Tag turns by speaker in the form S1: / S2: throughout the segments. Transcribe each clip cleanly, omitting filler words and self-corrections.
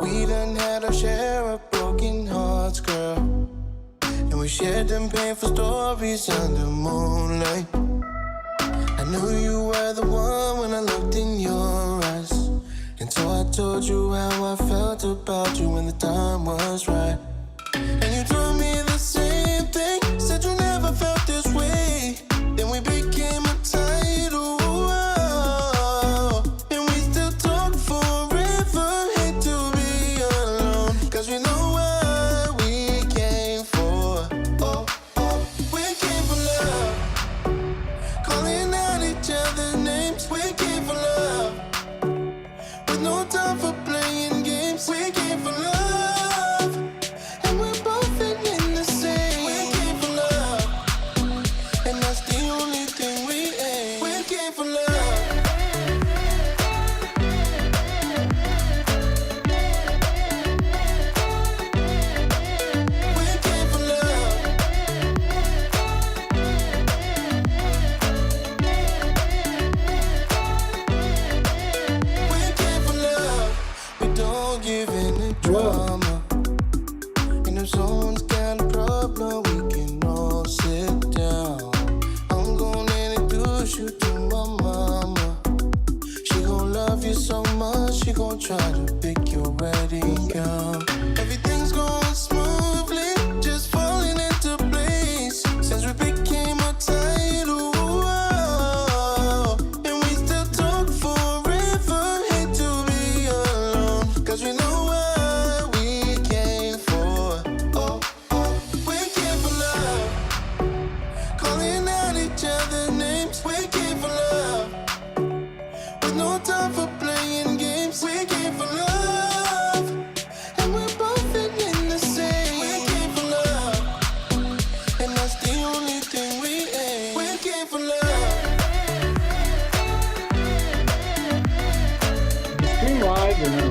S1: We done had our share of broken hearts, girl, and we shared them painful stories under moonlight. I knew you were the one when I looked in your eyes, and so I told you how I felt about you when the time was right. And you told me the same thing, said you never felt this way. Then we became a tidal wall, and we still talk forever. Hate to be alone, 'cause we know what we came for. Oh, oh, we came for love, calling out each other's names. We came for love, with no time for playing games. We came for love, and we're both feeling the same. We came for love, and that's the only thing we aim. We came for love. We came for love. We came for love. We don't give in to drama. And if someone's got a problem, we can all sit down. I'm gonna introduce you to my mama. She gon' love you so much, she gon' try to pick your wedding gown. Everything's going smoothly, just falling into place since we became a tidal wall, and we still talk forever. Hate to be alone, 'cause we know what we came for. Oh, oh, we came for love, calling out each other's names. We came for love, with no time for playing games. We came for love, and we're both feeling the same. We came for love, and that's the only thing we aim. We came for love.
S2: Stream live or no?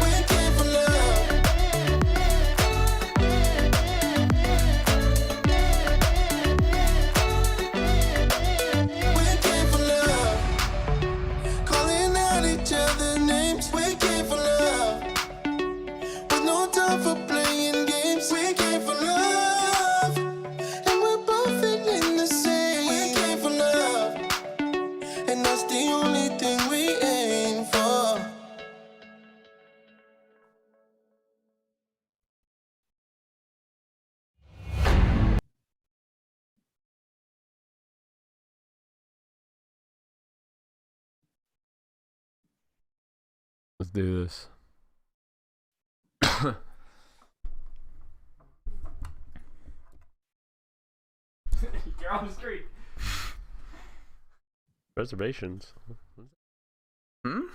S1: We came for love. We came for love, calling out each other's names. We came for love, with no time for playing games. We came for love, and we're both feeling the same. We came for love, and that's the only thing we aim for.
S2: Let's do this.
S3: You're on the street.
S2: Reservations.
S3: What?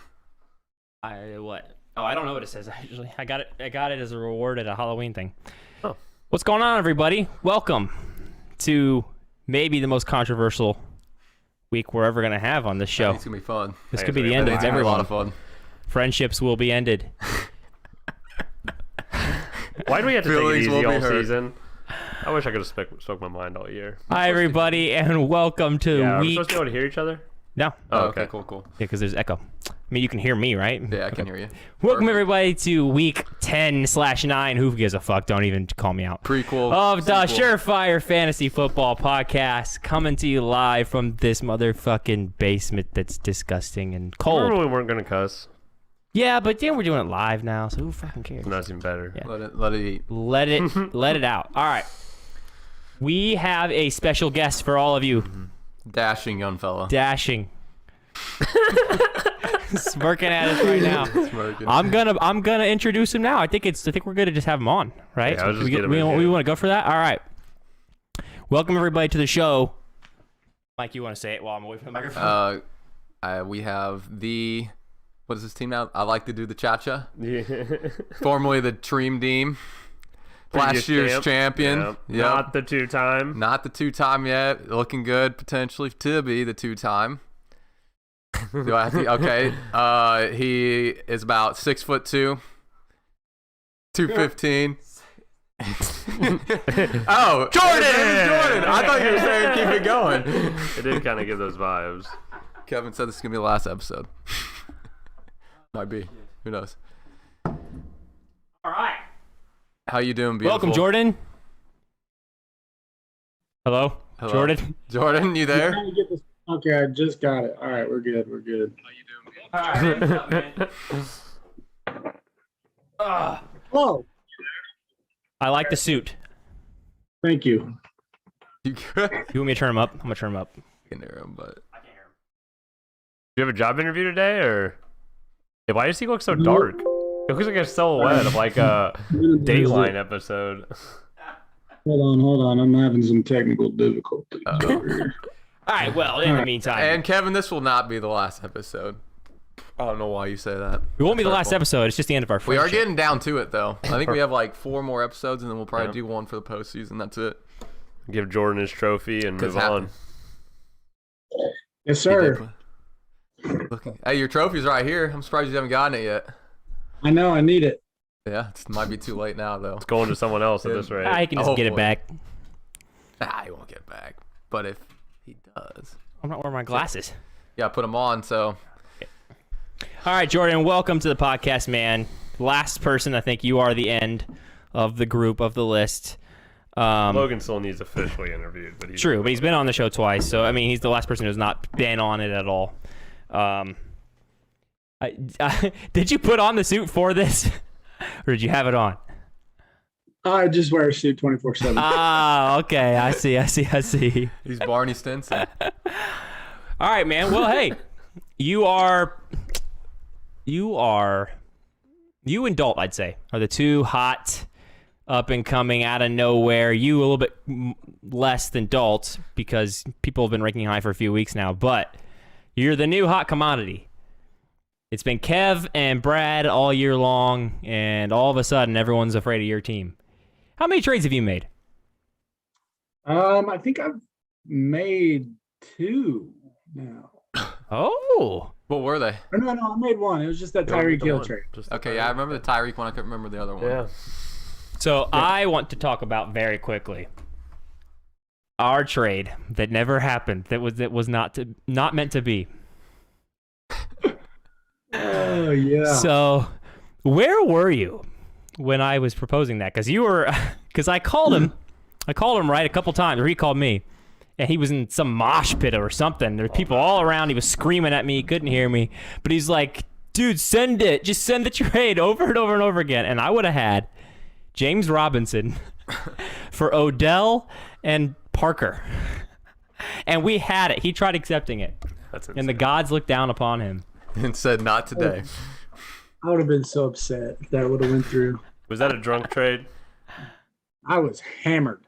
S3: Oh, I don't know what it says actually. I got it as a reward at a Halloween thing.
S2: Oh.
S3: What's going on, everybody? Welcome to maybe the most controversial week we're ever gonna have on this show.
S4: It's gonna be fun.
S3: This could be the end of
S4: It's gonna be a
S3: everyone.
S4: lot of fun.
S3: Friendships will be ended.
S2: Why do we have to take it
S4: Feelings will
S2: easy
S4: be
S2: all
S4: hurt.
S2: season? I wish I could have spoke my mind all year.
S3: Hi, everybody, and welcome to
S2: Yeah, are we
S3: week.
S2: supposed to be able to hear each other?
S3: No,
S2: Oh,
S4: okay,
S2: okay.
S4: cool.
S3: yeah, because there's echo. I mean, you can hear me, right?
S4: Yeah, I can hear you.
S3: Welcome
S4: Perfect.
S3: everybody to week 10/9. Who gives a fuck? Don't even call me out.
S4: Prequel
S3: Of the
S4: sequel.
S3: SureFire Fantasy Football Podcast, coming to you live from this motherfucking basement that's disgusting and cold.
S2: Remember we weren't gonna cuss?
S3: Yeah, but then we're doing it live now, so who fucking cares?
S2: That's even better.
S3: Yeah.
S4: Let it eat.
S3: Let it out. All right. We have a special guest for all of you.
S4: Dashing young fella.
S3: Dashing. Smirking at us right now.
S4: Smirking.
S3: I'm gonna introduce him now. I think we're good to just have him on, right?
S2: Yeah, I'll just
S3: we
S2: get him in
S3: we
S2: here.
S3: want to go for that. All right. Welcome everybody to the show. Mike, you want to say it while I'm away from the microphone?
S4: We have the what is this team now? I like to do the cha-cha.
S2: Yeah.
S4: Formerly the Dream Team.
S2: Previous
S4: Last year's champion.
S2: Yep.
S4: Yep.
S2: Not the two-time.
S4: Not the two-time yet. Looking good potentially to be the two-time. Do I have to? Okay. He is about 6'2", 215. Oh,
S2: Jordan!
S4: Jordan! I thought you were saying keep it going.
S2: It did kind of give those vibes.
S4: Kevin said this is gonna be the last episode. Might be. Who knows?
S3: All right.
S4: How you doing, beautiful?
S3: Welcome, Jordan. Hello?
S4: Hello?
S3: Jordan.
S4: Jordan, you there?
S5: Trying to get this. Okay, I just got it. All right, we're good. We're good.
S3: All right.
S5: Oh,
S3: I like the suit.
S5: thank you.
S4: You good?
S3: You want me to turn him up? I'm gonna turn him up.
S4: I can hear him, but
S3: I can't hear him.
S2: Do you have a job interview today, or yeah, why does he look so dark? It looks like a silhouette of like a Dateline episode.
S5: Hold on. I'm having some technical difficulties
S4: Uh-oh.
S5: over here.
S3: All right. Well, in the meantime,
S4: and Kevin, this will not be the last episode. I don't know why you say that.
S3: it won't be the last
S4: Hurtful.
S3: episode. It's just the end of our
S4: We are
S3: friendship.
S4: getting down to it, though. I think we have like 4 more episodes, and then we'll probably do one for the postseason. That's it.
S2: Give Jordan his trophy and move on.
S5: Yes, sir.
S4: Hey, your trophy's right here. I'm surprised you haven't gotten it yet.
S5: I know. I need it.
S4: Yeah, it might be too late now, though.
S2: It's going to someone else at this rate.
S3: I can just get it
S4: Hopefully.
S3: back.
S4: Nah, he won't get it back. But if he does,
S3: I'm not wearing my glasses.
S4: yeah, put them on. So
S3: All right, Jordan, welcome to the podcast, man. Last person, I think you are the end of the group, of the list.
S2: Logan still needs officially interviewed, but he's
S3: True, but he's been on the show twice, so I mean, he's the last person who's not been on it at all. Did you put on the suit for this, or did you have it on?
S5: I just wear a suit 24/7.
S3: Ah, okay, I see.
S4: he's Barney Stinson.
S3: All right, man. Well, hey, you and Dalt, I'd say, are the two hot, up and coming out of nowhere. You a little bit less than Dalt because people have been ranking high for a few weeks now, but you're the new hot commodity. It's been Kev and Brad all year long, and all of a sudden, everyone's afraid of your team. How many trades have you made?
S5: I think I've made 2 now.
S3: Oh,
S4: What were they?
S5: Or no, I made 1. It was just that Tyreek Hill trade.
S4: Okay, yeah, I remember the Tyreek one. I couldn't remember the other one.
S2: Yeah.
S3: so I want to talk about very quickly our trade that never happened. That was not meant to be.
S5: Oh yeah.
S3: So, where were you when I was proposing that? Because I called him right a couple times, or he called me, and he was in some mosh pit or something. There were people all around. He was screaming at me. He couldn't hear me, but he's like, "Dude, send it. Just send the trade over and over and over again." And I would have had James Robinson for Odell and Parker, and we had it. He tried accepting it,
S2: That's
S3: and the
S2: insane.
S3: gods looked down upon him.
S4: And said not today.
S5: I would have been so upset if that would have went through.
S2: Was that a drunk trade?
S5: I was hammered.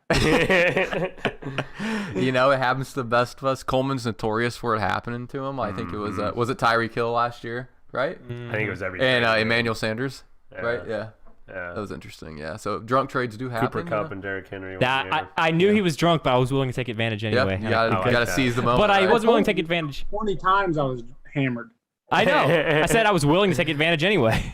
S4: You know, it happens to the best of us. Coleman's notorious for it happening to him. I think it was it Tyreek Hill last year, right?
S2: I think it was every
S4: And
S2: trade.
S4: Emmanuel Sanders,
S2: Yeah.
S4: right? Yeah.
S2: Yeah.
S4: That was interesting. Yeah. So drunk trades do happen.
S2: Cooper Kupp and Derrick Henry.
S3: I knew he was drunk, but I was willing to take advantage anyway.
S4: Yep. You gotta,
S2: like that.
S4: seize the moment.
S3: But I
S4: right?
S3: wasn't willing to take advantage.
S5: 20 times I was hammered.
S3: I know. I said I was willing to take advantage anyway.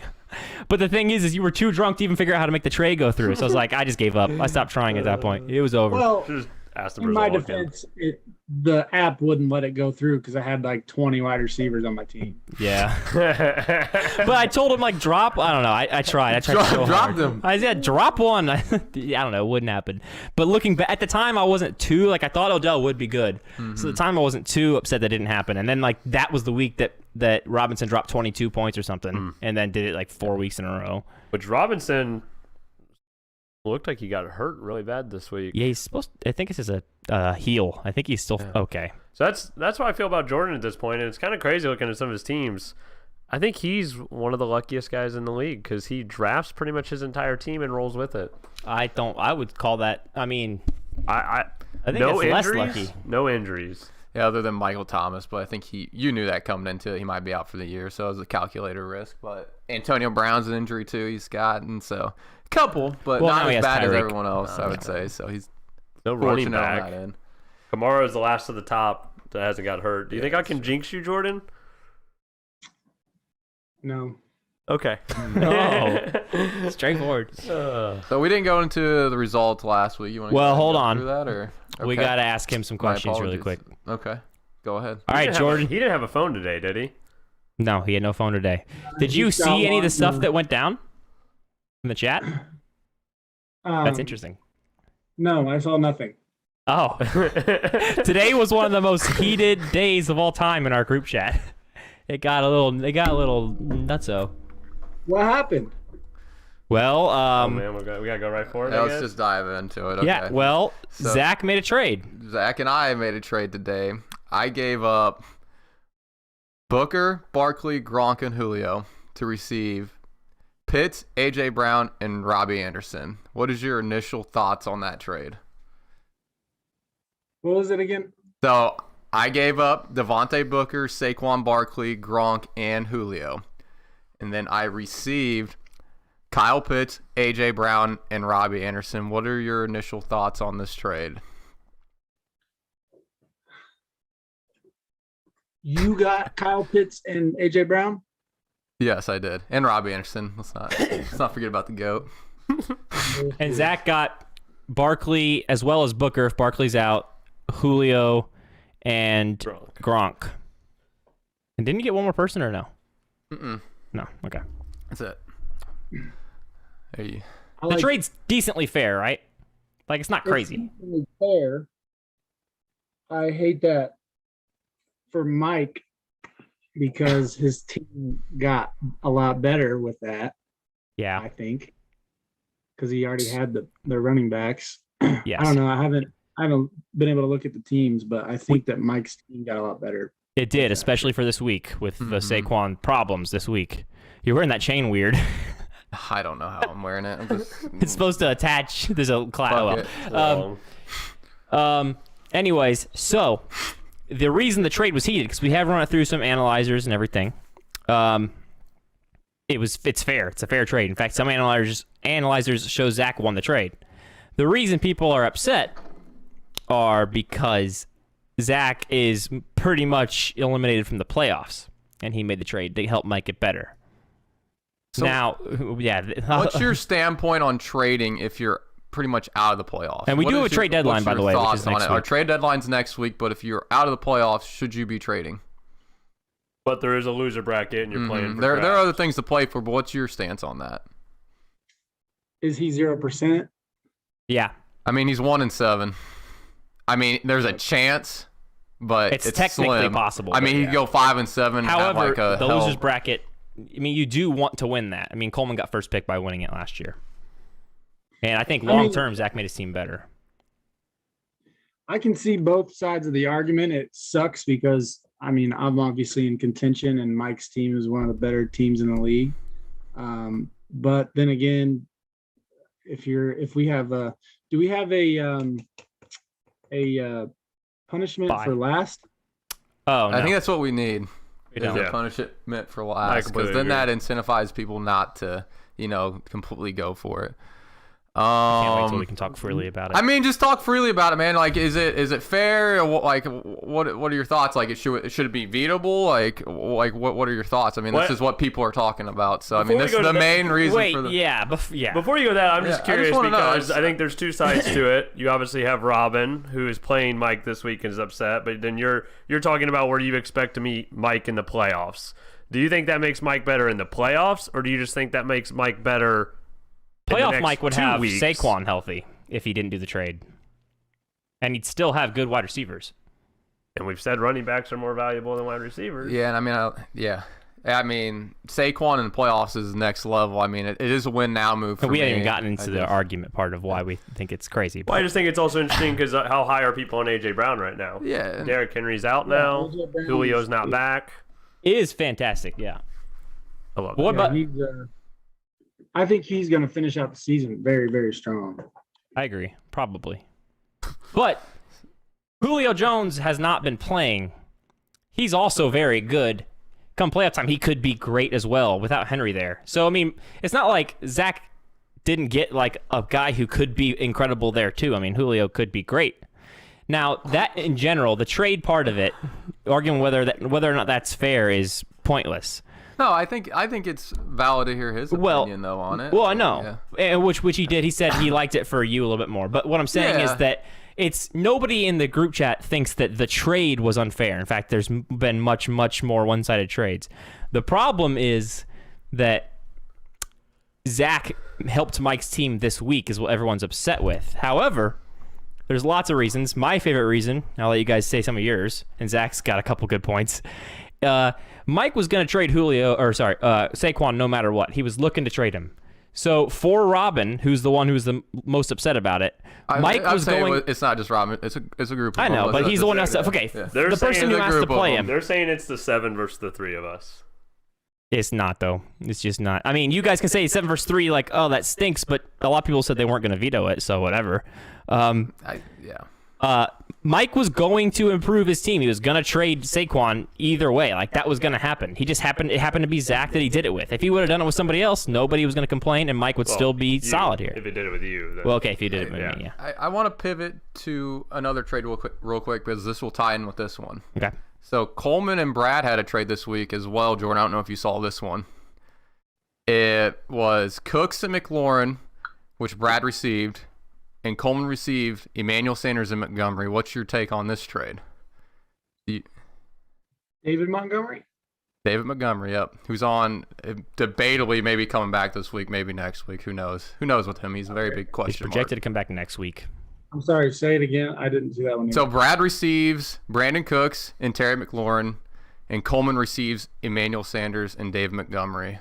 S3: But the thing is you were too drunk to even figure out how to make the trade go through. So I was like, I just gave up. I stopped trying at that point. It was over.
S5: Well,
S2: Just ask them
S5: in my defense, the app wouldn't let it go through because I had like 20 wide receivers on my team.
S3: Yeah. But I told him, like, drop. I don't know. I tried. I tried so
S4: Drop
S3: hard.
S4: them.
S3: I said, drop one. I don't know. It wouldn't happen. But looking back, at the time, I wasn't too, like, I thought Odell would be good. So at the time, I wasn't too upset that didn't happen. And then, like, that was the week that Robinson dropped 22 points or something and then did it, like, 4 weeks in a row.
S2: Which Robinson looked like he got hurt really bad this week.
S3: Yeah, he's supposed to, I think it's just a heel. I think he's still okay.
S2: So that's how I feel about Jordan at this point, and it's kind of crazy looking at some of his teams. I think he's one of the luckiest guys in the league because he drafts pretty much his entire team and rolls with it.
S3: I would call that, I mean,
S2: I
S3: think
S2: no
S3: it's
S2: injuries,
S3: less lucky.
S2: No injuries.
S4: Yeah, other than Michael Thomas, but I think you knew that coming into it, he might be out for the year, so it was a calculated risk. But Antonio Brown's an injury too he's gotten, so a couple, but
S3: Well, now
S4: not
S3: he
S4: as
S3: has
S4: bad as
S3: Tyreek.
S4: everyone else, I would say. So he's
S2: No running
S4: fortunate on
S2: back.
S4: that end.
S2: Kamara is the last of the top that hasn't got hurt. Do you think I can jinx you, Jordan?
S5: No.
S2: Okay.
S3: no. Straightforward.
S4: So we didn't go into the results last week. You want to
S3: Well,
S4: go
S3: hold
S4: through
S3: on.
S4: that, or
S3: We
S4: okay.
S3: got to ask him some
S4: My
S3: questions really quick.
S4: apologies. Okay, go ahead.
S3: All right, Jordan.
S2: He didn't have a phone today, did he?
S3: No, he had no phone today. Did
S5: He's
S3: you
S5: got
S3: see any of the
S5: one,
S3: stuff that went down in the chat? That's interesting.
S5: No, I saw nothing.
S3: Oh. Today was one of the most heated days of all time in our group chat. It got a little nutso.
S5: What happened?
S3: Well,
S2: Oh man, we gotta go right for it.
S4: Yeah,
S2: I
S4: let's
S2: guess?
S4: just dive into it. Okay.
S3: yeah, well,
S4: So-
S3: Zach made a trade.
S4: Zach and I made a trade today. I gave up Booker, Barkley, Gronk, and Julio to receive Pitts, A.J. Brown, and Robbie Anderson. What is your initial thoughts on that trade?
S5: What was it again?
S4: So I gave up Devontae Booker, Saquon Barkley, Gronk, and Julio. And then I received Kyle Pitts, A.J. Brown, and Robbie Anderson. What are your initial thoughts on this trade?
S5: You got Kyle Pitts and AJ Brown?
S4: Yes, I did. And Robbie Anderson. Let's not forget about the GOAT.
S3: And Zach got Barkley as well as Booker if Barkley's out, Julio, and Gronk. And didn't you get one more person or no?
S4: Mm-mm.
S3: No. Okay.
S4: That's it. Hey.
S3: The trade's decently fair, right? Like, it's not crazy.
S5: It's fair. I hate that for Mike because his team got a lot better with that,
S3: Yeah.
S5: I think, because he already had the running backs.
S3: Yes.
S5: I don't know. I haven't been able to look at the teams, but I think that Mike's team got a lot better.
S3: It did, especially for this week with the Saquon problems this week. You're wearing that chain weird.
S4: I don't know how I'm wearing it. I'm just,
S3: It's supposed to attach. There's a cloud.
S4: Fuck it.
S3: Anyways, so the reason the trade was heated because we have run it through some analyzers and everything. It's fair. It's a fair trade. In fact, some analyzers show Zach won the trade. The reason people are upset are because Zach is pretty much eliminated from the playoffs, and he made the trade to help Mike get better.
S4: So
S3: now, yeah.
S4: what's your standpoint on trading if you're pretty much out of the playoffs?
S3: And we do have a trade deadline, by the way, which
S4: thoughts
S3: is
S4: on
S3: next
S4: it?
S3: week.
S4: Our trade deadline's next week, but if you're out of the playoffs, should you be trading?
S2: But there is a loser bracket, and you're playing. For
S4: There are
S2: craps.
S4: other things to play for, but what's your stance on that?
S5: Is he 0%?
S3: Yeah.
S4: I mean, he's 1-7. I mean, there's a chance, but
S3: It's technically
S4: slim.
S3: possible,
S4: I mean,
S3: but
S4: he'd go 5-7. and have
S3: However,
S4: like a
S3: the
S4: hell-
S3: losers bracket, I mean, you do want to win that. I mean, Coleman got first pick by winning it last year. And I think long term, Zach made his team better.
S5: I can see both sides of the argument. It sucks because, I mean, I'm obviously in contention and Mike's team is one of the better teams in the league. But then again, if we have do we have a punishment
S3: Bye.
S5: for last?
S3: Oh, no.
S4: I think that's what we need.
S3: We
S4: Is
S3: don't.
S4: a punishment for
S2: I
S4: last, because
S2: completely
S4: then that
S2: agree.
S4: incentivizes people not to, completely go for it.
S3: Can't wait till we can talk freely about it.
S4: I mean, just talk freely about it, man. Like, is it fair? Like, what are your thoughts? Like, should it be vetoable? Like what are your thoughts? I mean,
S2: What-
S4: this is what people are talking about. So I mean,
S2: Before we
S4: this
S2: go
S4: is
S2: to
S4: the
S2: that-
S4: main reason
S3: Wait,
S4: for the.
S3: yeah.
S2: Before you go to that, I'm just
S4: Yeah, I just
S2: curious
S4: wanna know.
S2: because I think there's two sides to it. You obviously have Robin, who is playing Mike this week and is upset, but then you're talking about where you expect to meet Mike in the playoffs. Do you think that makes Mike better in the playoffs, or do you just think that makes Mike better? in the
S3: Playoff
S2: next
S3: Mike would
S2: 2
S3: have
S2: weeks?
S3: Saquon healthy if he didn't do the trade. And he'd still have good wide receivers.
S2: And we've said running backs are more valuable than wide receivers.
S4: Yeah, and I mean, I mean, Saquon in the playoffs is next level. I mean, it is a win now move. For
S3: And we haven't
S4: me.
S3: even gotten into
S4: I
S3: the
S4: think.
S3: argument part of why we think it's crazy.
S2: Well, I
S3: But
S2: just think it's also interesting because how high are people on A.J. Brown right now?
S4: Yeah.
S2: Derrick Henry's out now.
S5: A.J. Brown
S2: Julio's
S5: is-
S2: not back.
S3: it is fantastic, yeah.
S2: I love
S3: What
S2: it.
S3: about...
S5: He's, I think he's going to finish out the season very, very strong.
S3: I agree, probably. But Julio Jones has not been playing. He's also very good. Come playoff time, he could be great as well without Henry there. So, I mean, it's not like Zach didn't get like a guy who could be incredible there too. I mean, Julio could be great. Now, that in general, the trade part of it, arguing whether or not that's fair is pointless.
S4: No, I think it's valid to hear his opinion though on it.
S3: Well, I know,
S4: Yeah.
S3: and which he did. He said he liked it for you a little bit more. But what I'm saying is
S4: Yeah.
S3: that it's nobody in the group chat thinks that the trade was unfair. In fact, there's been much more one-sided trades. The problem is that Zach helped Mike's team this week is what everyone's upset with. However, there's lots of reasons. My favorite reason, I'll let you guys say some of yours, and Zach's got a couple good points. Mike was going to trade Saquon no matter what. He was looking to trade him. So for Robin, who's the one who's the most upset about it, Mike was going.
S4: It's not just Robin. It's a group. Of
S3: I know,
S4: them.
S3: but
S4: Let's
S3: he's the one
S4: just
S3: that's
S4: say
S3: okay.
S4: that.
S2: They're
S3: The person
S2: saying
S3: who
S4: the
S3: has to
S4: group of
S3: play
S4: them.
S3: him.
S2: They're saying it's the 7 versus the 3 of us.
S3: It's not though. It's just not. I mean, you guys can say 7 versus 3, like, oh, that stinks, but a lot of people said they weren't going to veto it, so whatever.
S4: Yeah.
S3: Mike was going to improve his team. He was going to trade Saquon either way. Like, that was going to happen. It happened to be Zach that he did it with. If he would have done it with somebody else, nobody was going to complain, and Mike would
S2: Well,
S3: still be
S2: you,
S3: solid here.
S2: If it did it with you. Then.
S3: Well, okay, if you did it with
S2: Yeah.
S3: me, yeah.
S4: I want to pivot to another trade real quick because this will tie in with this one.
S3: Okay.
S4: So Coleman and Brad had a trade this week as well, Jordan. I don't know if you saw this one. It was Cooks and McLaurin, which Brad received, and Coleman received Emmanuel Sanders and Montgomery. What's your take on this trade?
S5: David Montgomery?
S4: David Montgomery, yep. Who's on debatably maybe coming back this week, maybe next week. Who knows? Who knows with him? He's a very big
S3: He's
S4: question
S3: projected
S4: mark.
S3: to come back next week.
S5: I'm sorry, say it again. I didn't see that one.
S4: So Brad receives Brandon Cooks and Terry McLaurin, and Coleman receives Emmanuel Sanders and Dave Montgomery.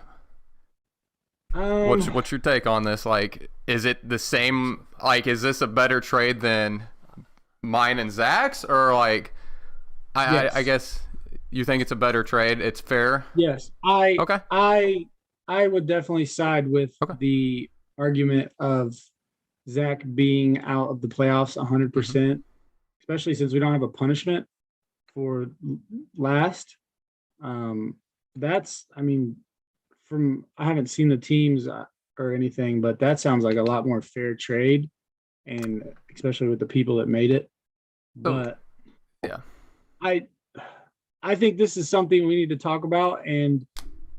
S4: What's your take on this? Like, is it the same? Like, is this a better trade than mine and Zach's, or like,
S5: Yes.
S4: I guess you think it's a better trade? It's fair.
S5: Yes,
S4: Okay.
S5: I would definitely side with
S4: Okay.
S5: the argument of Zach being out of the playoffs 100%, especially since we don't have a punishment for last. That's, I mean, I haven't seen the teams or anything, but that sounds like a lot more fair trade, and especially with the people that made it. But
S4: yeah.
S5: I think this is something we need to talk about and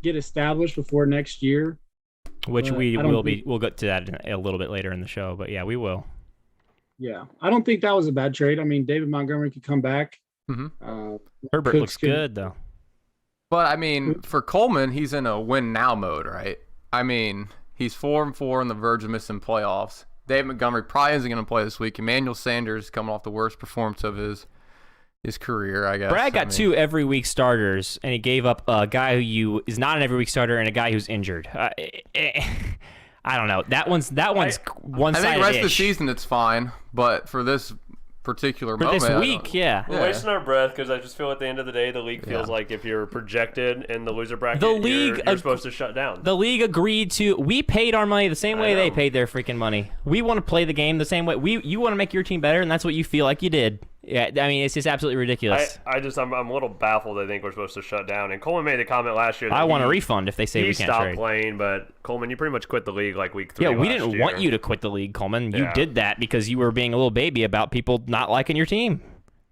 S5: get established before next year.
S3: Which
S5: But
S3: we
S5: I don't
S3: will
S5: think-
S3: we'll get to that a little bit later in the show, but yeah, we will.
S5: Yeah, I don't think that was a bad trade. I mean, David Montgomery could come back.
S4: Mhm.
S3: Herbert
S5: Cooks
S3: looks
S5: could-
S3: good though.
S4: But I mean, for Coleman, he's in a win now mode, right? I mean, he's 4-4 on the verge of missing playoffs. Dave Montgomery probably isn't going to play this week. Emmanuel Sanders coming off the worst performance of his career, I guess.
S3: Brad got
S4: I mean,
S3: 2 every week starters, and he gave up a guy who is not an every week starter and a guy who's injured. I don't know. That one's
S4: I think
S3: one-sided.
S4: rest of the season it's fine, but for this particular
S3: For
S4: moment.
S3: this
S4: I don't-
S3: week, yeah.
S2: We're wasting our breath because I just feel at the end of the day, the league feels like if you're projected in the loser bracket, you're supposed to shut down.
S3: The league agreed to. We paid our money the same way they paid their freaking money. We want to play the game the same way. You want to make your team better, and that's what you feel like you did. Yeah, I mean, it's just absolutely ridiculous.
S2: I'm a little baffled. I think we're supposed to shut down. And Coleman made the comment last year that
S3: I want a refund if they say we can't
S2: stopped
S3: trade.
S2: playing, but Coleman, you pretty much quit the league like week 3.
S3: Yeah, we
S2: last
S3: didn't
S2: year.
S3: want you to quit the league, Coleman. You
S2: Yeah.
S3: did that because you were being a little baby about people not liking your team.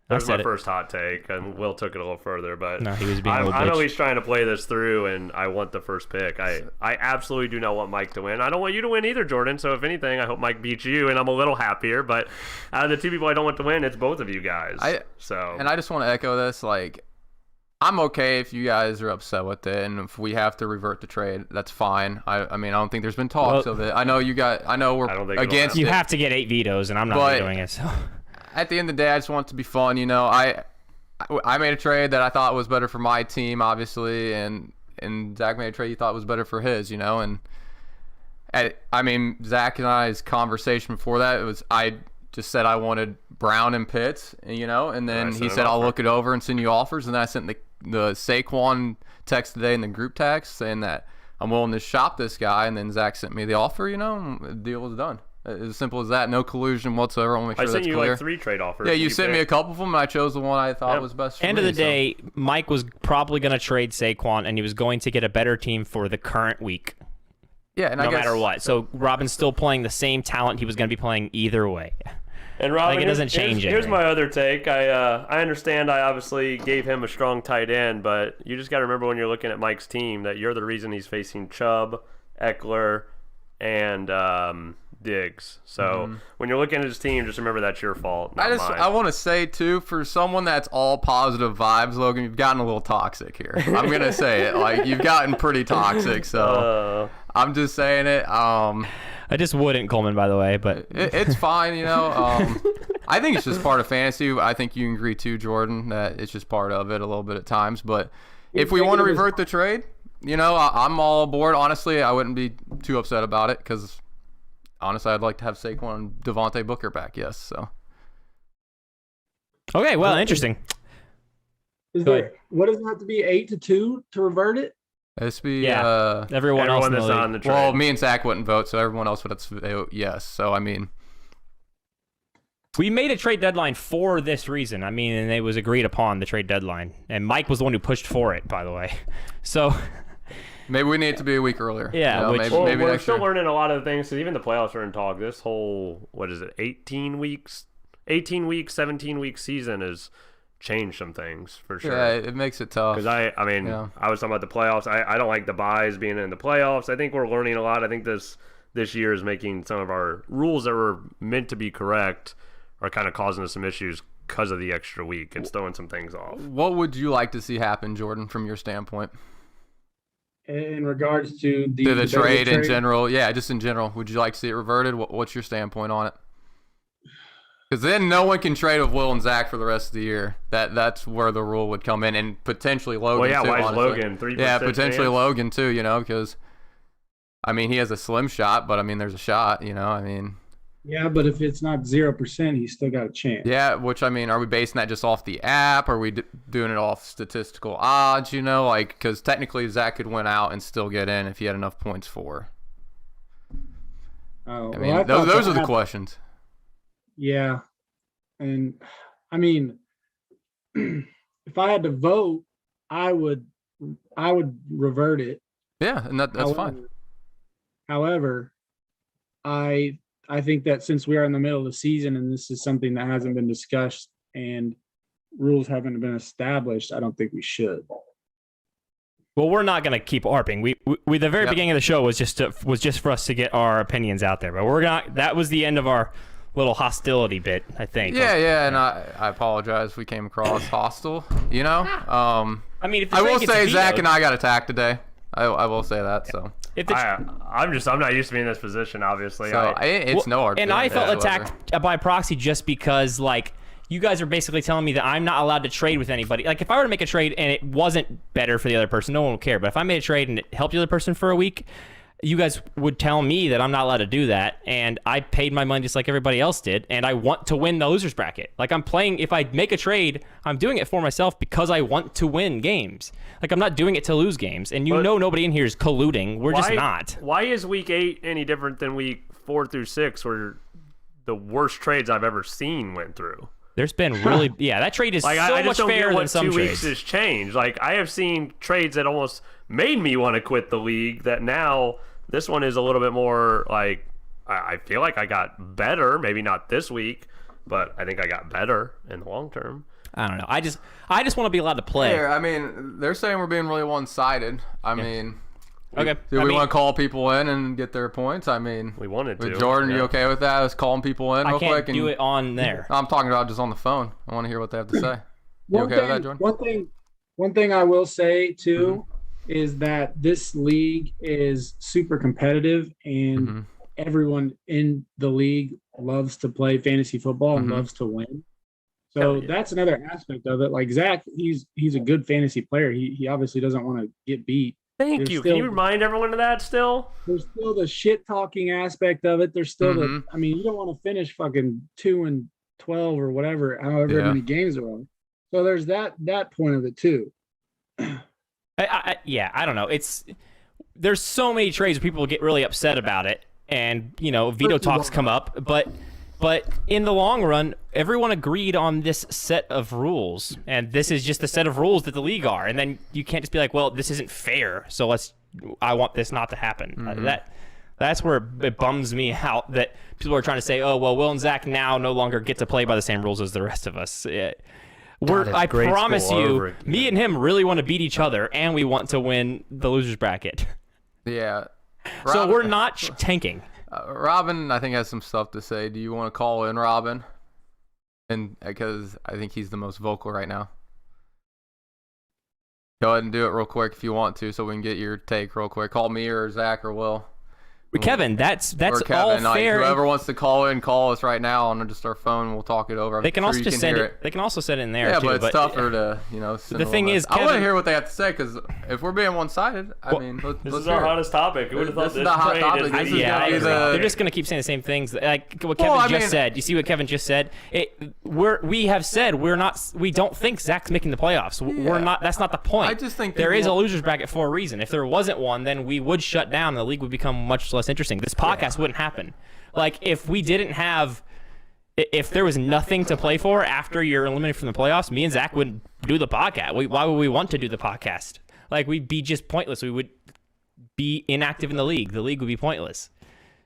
S2: That was
S3: I said
S2: my
S3: it.
S2: first hot take, and Will took it a little further. But
S3: No, he was being a little
S2: I'm
S3: bitch.
S2: at least trying to play this through, and I want the first pick. I absolutely do not want Mike to win. I don't want you to win either, Jordan. So if anything, I hope Mike beats you, and I'm a little happier. But out of the 2 people I don't want to win, it's both of you guys.
S4: And I just want to echo this. Like, I'm okay if you guys are upset with it, and if we have to revert the trade, that's fine. I mean, I don't think there's been talks of it. I know we're
S2: I don't think it'll
S4: against
S3: You
S4: it.
S3: have to get 8 vetoes, and I'm not doing it. So.
S4: At the end of the day, I just want it to be fun. You know, I made a trade that I thought was better for my team, obviously, and Zach made a trade he thought was better for his. You know, and I mean, Zach and I's conversation before that, it was I just said I wanted Brown and Pitts, you know, and then he said I'll look it over and send you offers, and then I sent the Saquon text today in the group text saying that I'm willing to shop this guy, and then Zach sent me the offer, you know, and the deal was done. As simple as that. No collusion whatsoever. I want to make sure
S2: I sent
S4: that's
S2: you
S4: clear.
S2: like 3 trade offers.
S4: Yeah, you sent me a couple of them, and I chose the one I thought was best for
S3: End
S4: me.
S3: of the day, Mike was probably going to trade Saquon, and he was going to get a better team for the current week.
S4: Yeah, and
S3: no matter what. So Robin's still playing the same talent he was going to be playing either way.
S2: And Robin,
S3: Like, it doesn't change
S2: Here's
S3: anything.
S2: my other take. I understand I obviously gave him a strong tight end, but you just got to remember when you're looking at Mike's team that you're the reason he's facing Chubb, Eckler, and Diggs. So when you're looking at his team, just remember that's your fault, not mine.
S4: I want to say too, for someone that's all positive vibes, Logan, you've gotten a little toxic here. I'm gonna say it. Like, you've gotten pretty toxic. So I'm just saying it.
S3: I just wouldn't, Coleman, by the way, but
S4: It's fine, you know. I think it's just part of fantasy. I think you can agree too, Jordan, that it's just part of it a little bit at times. But if we want to revert the trade, you know, I'm all aboard. Honestly, I wouldn't be too upset about it because, honestly, I'd like to have Saquon and Devontae Booker back. Yes, so.
S3: okay, well, interesting.
S5: Is
S3: Go
S5: there, what does it have to be 8-2 to revert it?
S4: This be
S3: Yeah. Everyone else in the
S2: that's
S3: league.
S2: on the trade.
S4: well, me and Zach wouldn't vote, so everyone else would have to vote yes. So I mean,
S3: We made a trade deadline for this reason. I mean, and it was agreed upon, the trade deadline. And Mike was the one who pushed for it, by the way. So,
S4: maybe we need it to be a week earlier.
S3: Yeah,
S4: you know,
S3: which-
S4: maybe,
S2: Well,
S4: maybe
S2: we're
S4: next
S2: still
S4: year.
S2: learning a lot of things because even the playoffs are in talk. This whole 18 weeks, 17 week season has changed some things for sure.
S4: Yeah, it makes it tough.
S2: Because I mean,
S4: Yeah.
S2: I was talking about the playoffs. I don't like the buys being in the playoffs. I think we're learning a lot. I think this year is making some of our rules that were meant to be correct are kind of causing us some issues because of the extra week. It's throwing some things off.
S4: What would you like to see happen, Jordan, from your standpoint?
S5: In regards to
S4: The trade in general, yeah, just in general. Would you like to see it reverted? What's your standpoint on it? Because then no one can trade with Will and Zach for the rest of the year. That's where the rule would come in, and potentially Logan.
S2: Well, yeah,
S4: too,
S2: why is
S4: honestly.
S2: Logan 3%?
S4: Yeah, potentially
S2: chance?
S4: Logan too. You know, because I mean he has a slim shot, but I mean there's a shot. You know, I mean.
S5: Yeah, but if it's not 0%, he's still got a chance.
S4: Yeah, which I mean, are we basing that just off the app? Are we doing it off statistical odds? You know, like because technically Zach could win out and still get in if he had enough points for.
S5: Oh,
S4: I mean,
S5: thought
S4: those
S5: the
S4: are the
S5: app-
S4: questions.
S5: Yeah, and I mean, if I had to vote, I would revert it.
S4: Yeah, and that's fine.
S5: However, I think that since we are in the middle of the season and this is something that hasn't been discussed and rules haven't been established, I don't think we should.
S3: well, we're not going to keep ARPing. We the very beginning of the show was just for us to get our opinions out there. But we're not. That was the end of our little hostility bit, I think.
S4: Yeah, and I apologize if we came across hostile. You know,
S3: I mean, if the
S4: I
S3: trade
S4: will
S3: gets
S4: say
S3: vetoed-
S4: Zach and I got attacked today. I will say that. So,
S3: If the,
S2: I'm not used to being in this position. Obviously,
S4: it's no hard.
S3: and I felt
S4: whatsoever.
S3: attacked by proxy just because, like, you guys are basically telling me that I'm not allowed to trade with anybody. Like, if I were to make a trade and it wasn't better for the other person, no one would care. But if I made a trade and it helped the other person for a week, you guys would tell me that I'm not allowed to do that, and I paid my money just like everybody else did, and I want to win the losers bracket. Like, I'm playing, if I make a trade, I'm doing it for myself because I want to win games. Like, I'm not doing it to lose games, and nobody in here is colluding. We're just not.
S2: Why is week 8 any different than week 4 through 6, where the worst trades I've ever seen went through?
S3: There's been really, that trade is
S2: like,
S3: so
S2: I just
S3: much
S2: don't
S3: fairer
S2: get what
S3: than some
S2: 2
S3: trades.
S2: weeks has changed. Like, I have seen trades that almost made me want to quit the league that now this one is a little bit more like, I feel like I got better. Maybe not this week, but I think I got better in the long term.
S3: I don't know. I just want to be allowed to play.
S4: Here, I mean, they're saying we're being really one-sided. I mean,
S3: Okay.
S4: do we want to call people in and get their points? I mean,
S2: We wanted to.
S4: with Jordan,
S2: yeah.
S4: you okay with that? Us calling people in
S3: I
S4: real
S3: can't
S4: quick?
S3: do it on there.
S4: I'm talking about just on the phone. I want to hear what they have to say. You okay with that, Jordan?
S5: One thing I will say too
S4: Mm-hmm.
S5: is that this league is super competitive, and
S4: Mm-hmm.
S5: everyone in the league loves to play fantasy football and
S4: Mhm.
S5: loves to win. So
S2: Hell yeah.
S5: that's another aspect of it. Like Zach, he's a good fantasy player. He obviously doesn't want to get beat.
S2: Thank
S5: There's
S2: you. Can you
S5: still-
S2: remind everyone of that still?
S5: There's still the shit talking aspect of it. There's still
S4: Mhm.
S5: I mean, you don't want to finish fucking 2-12 or whatever, however
S4: Yeah.
S5: many games there are. So there's that point of it too.
S3: I don't know. There's so many trades where people get really upset about it, and veto talks come up. But in the long run, everyone agreed on this set of rules, and this is just the set of rules that the league are. And then you can't just be like, well, this isn't fair, so I want this not to happen. That's where it bums me out that people are trying to say, oh, well, Will and Zach now no longer get to play by the same rules as the rest of us. I
S2: grade
S3: promise
S2: school over
S3: you,
S2: again.
S3: me and him really want to beat each other, and we want to win the losers bracket.
S4: Yeah.
S3: So
S4: Rob-
S3: we're not tanking.
S4: Robin, I think, has some stuff to say. Do you want to call in Robin? And because I think he's the most vocal right now. Go ahead and do it real quick if you want to, so we can get your take real quick. Call me or Zach or Will.
S3: Kevin, that's
S4: Or Kevin.
S3: all
S4: Like,
S3: fair.
S4: whoever wants to call in, call us right now on just our phone. We'll talk it over. I'm
S3: They can
S4: sure
S3: also
S4: you
S3: just
S4: can
S3: send
S4: hear
S3: it. They can also send it in there
S4: Yeah,
S3: too.
S4: but it's tougher to, send
S3: The
S4: a
S3: thing
S4: little
S3: is,
S4: bit. I want to
S3: Kevin-
S4: hear what they have to say, because if we're being one-sided, I
S3: Well,
S4: mean,
S2: This
S4: let's
S2: is
S4: hear
S2: our
S4: it.
S2: hottest topic. Who would have thought
S4: This
S2: this
S4: is the hot
S2: trade
S4: topic.
S2: is
S4: This is
S2: the-
S4: gonna be the-
S3: They're just gonna keep saying the same things. Like what Kevin
S4: Well, I
S3: just
S4: mean-
S3: said. You see what Kevin just said? We have said we don't think Zach's making the playoffs. We're
S4: Yeah.
S3: not. That's not the point.
S4: I just think
S3: there is a
S4: people-
S3: losers bracket for a reason. If there wasn't one, then we would shut down. The league would become much less interesting. This podcast wouldn't happen. Like, if we didn't have, if there was nothing to play for after you're eliminated from the playoffs, me and Zach wouldn't do the podcast. Why would we want to do the podcast? Like, we'd be just pointless. We would be inactive in the league. The league would be pointless.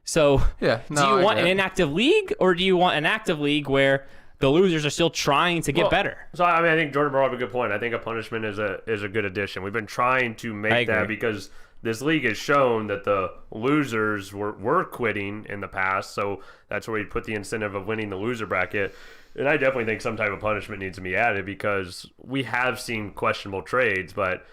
S3: So,
S4: Yeah,
S3: do
S4: no,
S3: you
S4: I
S3: want
S4: get
S3: an
S4: it.
S3: inactive league, or do you want an active league where the losers are still trying to get
S2: Well,
S3: better?
S2: So I mean, I think Jordan brought up a good point. I think a punishment is a good addition. We've been trying to
S3: I
S2: make that
S3: agree.
S2: because this league has shown that the losers were quitting in the past. So that's where we put the incentive of winning the loser bracket. And I definitely think some type of punishment needs to be added because we have seen questionable trades, but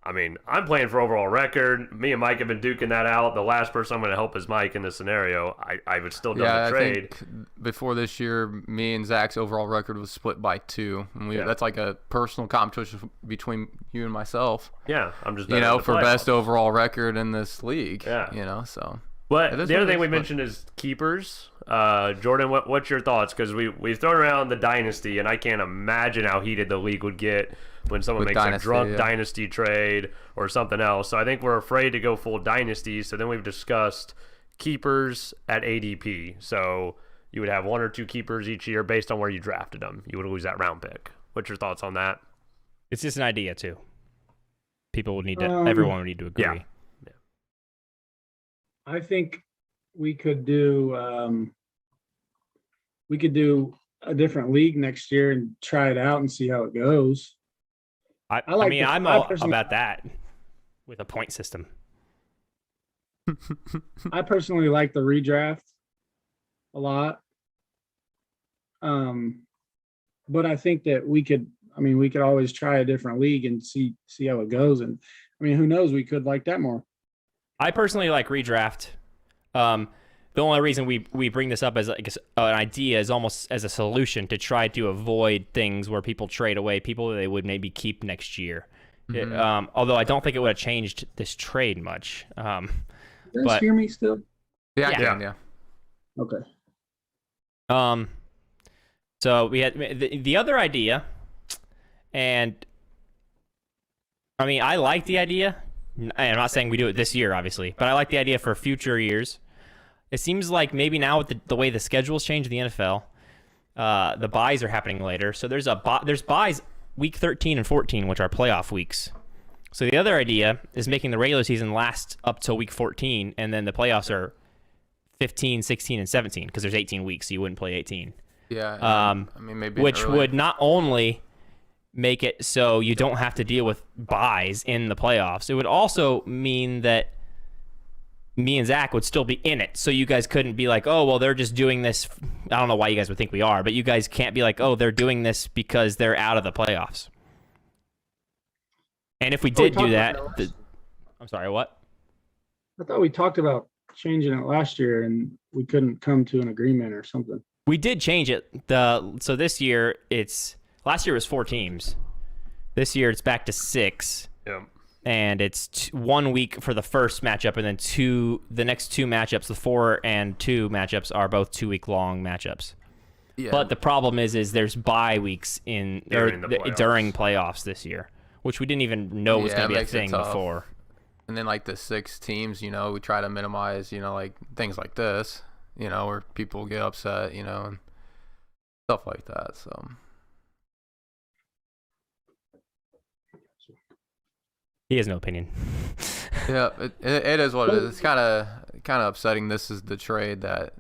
S2: I mean, I'm playing for overall record. Me and Mike have been duking that out. The last person I'm going to help is Mike in this scenario. I would still done
S4: Yeah,
S2: the
S4: I
S2: trade.
S4: think before this year, me and Zach's overall record was split by 2. And
S2: Yeah.
S4: that's like a personal competition between you and myself,
S2: Yeah, I'm just better in the
S4: for
S2: playoffs.
S4: best overall record in this league.
S2: Yeah.
S4: So.
S2: But
S4: It is
S2: the other
S4: what it
S2: thing we
S4: is,
S2: mentioned is keepers. Jordan, what's your thoughts? Because we've thrown around the dynasty, and I can't imagine how heated the league would get when someone
S4: With
S2: makes
S4: dynasty,
S2: a drunk
S4: yeah.
S2: dynasty trade or something else. So I think we're afraid to go full dynasty. So then we've discussed keepers at ADP. So you would have 1 or 2 keepers each year based on where you drafted them. You would lose that round pick. What's your thoughts on that?
S3: It's just an idea too. People would need to.
S5: Um,
S3: Everyone would need to agree.
S2: Yeah.
S5: I think we could do a different league next year and try it out and see how it goes.
S3: I
S5: like
S3: mean,
S5: the-
S3: I'm
S5: I
S3: all
S5: personally-
S3: about that with a point system.
S5: I personally like the redraft a lot. But I think that we could always try a different league and see how it goes. And I mean, who knows? We could like that more.
S3: I personally like redraft. The only reason we bring this up as like an idea is almost as a solution to try to avoid things where people trade away people that they would maybe keep next year. Although I don't think it would have changed this trade much.
S5: You guys
S3: But-
S5: hear me still?
S4: Yeah, I
S3: Yeah.
S4: can, yeah.
S5: Okay.
S3: So we had the other idea, and I mean, I like the idea. And I'm not saying we do it this year, obviously, but I like the idea for future years. It seems like maybe now with the way the schedules change in the NFL, the buys are happening later. So there's buys week 13 and 14, which are playoff weeks. So the other idea is making the regular season last up till week 14, and then the playoffs are 15, 16, and 17 because there's 18 weeks, so you wouldn't play 18.
S4: Yeah. I mean, maybe
S3: Which
S4: early.
S3: would not only make it so you don't have to deal with buys in the playoffs, it would also mean that me and Zach would still be in it. So you guys couldn't be like, oh, well, they're just doing this. I don't know why you guys would think we are, but you guys can't be like, oh, they're doing this because they're out of the playoffs. And if we did do that, I'm sorry, what?
S5: I thought we talked about changing it last year and we couldn't come to an agreement or something.
S3: We did change it. So this year last year was 4 teams. This year it's back to 6.
S2: Yeah.
S3: And it's 1 week for the first matchup, and then the next 2 matchups, the 4 and 2 matchups are both 2-week long matchups.
S4: Yeah.
S3: But the problem is there's bye weeks
S2: During the playoffs.
S3: during playoffs this year, which we didn't even know was
S4: Yeah,
S3: going
S4: it
S3: to be a
S4: makes it
S3: thing
S4: tough.
S3: before.
S4: And then like the 6 teams, we try to minimize, like things like this, where people get upset, and stuff like that. So
S3: He has no opinion.
S4: yeah, it is what it is. It's kind of upsetting. This is the trade that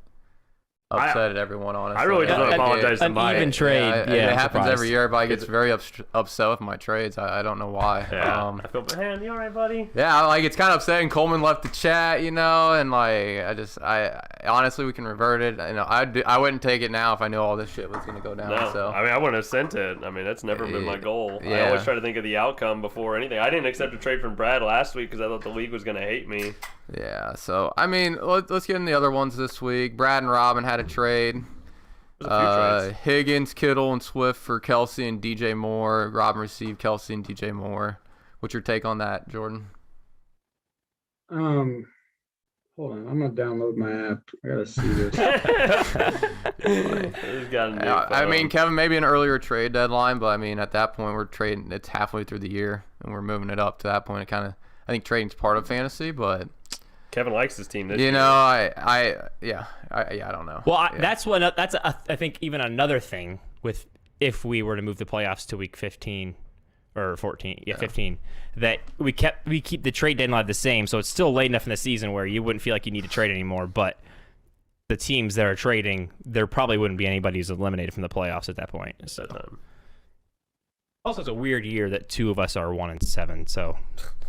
S4: upset everyone. Honestly,
S2: I really don't
S3: An-
S2: apologize to
S3: an
S2: Mike.
S3: even trade.
S4: it happens
S3: surprised.
S4: every year. Everybody gets very upset with my trades. I don't know why.
S2: Yeah. I feel bad. You all right, buddy?
S4: Yeah, like it's kind of upsetting. Coleman left the chat, and like I honestly we can revert it. I wouldn't take it now if I knew all this shit was gonna go down.
S2: No,
S4: So
S2: I mean, I wouldn't have sent it. I mean, that's never been my goal. I
S4: Yeah.
S2: always try to think of the outcome before anything. I didn't accept a trade from Brad last week because I thought the league was going to hate me.
S4: yeah, so I mean, let's get in the other ones this week. Brad and Robin had a trade.
S2: There's a few trades.
S4: Higgins, Kittle, and Swift for Kelsey and DJ Moore. Robin received Kelsey and DJ Moore. What's your take on that, Jordan?
S5: Hold on, I'm gonna download my app. I gotta see this.
S2: He's got a new
S4: I
S2: phone.
S4: mean, Kevin, maybe an earlier trade deadline, but I mean, at that point, we're trading. It's halfway through the year, and we're moving it up to that point. I think trading's part of fantasy, but
S2: Kevin likes his team this year.
S4: I don't know.
S3: Well,
S4: Yeah.
S3: that's I think even another thing with if we were to move the playoffs to week 15 or 14, 15, that we keep the trade deadline the same, so it's still late enough in the season where you wouldn't feel like you need to trade anymore. But the teams that are trading, there probably wouldn't be anybody who's eliminated from the playoffs at that point. So. Also, it's a weird year that 2 of us are 1-7, so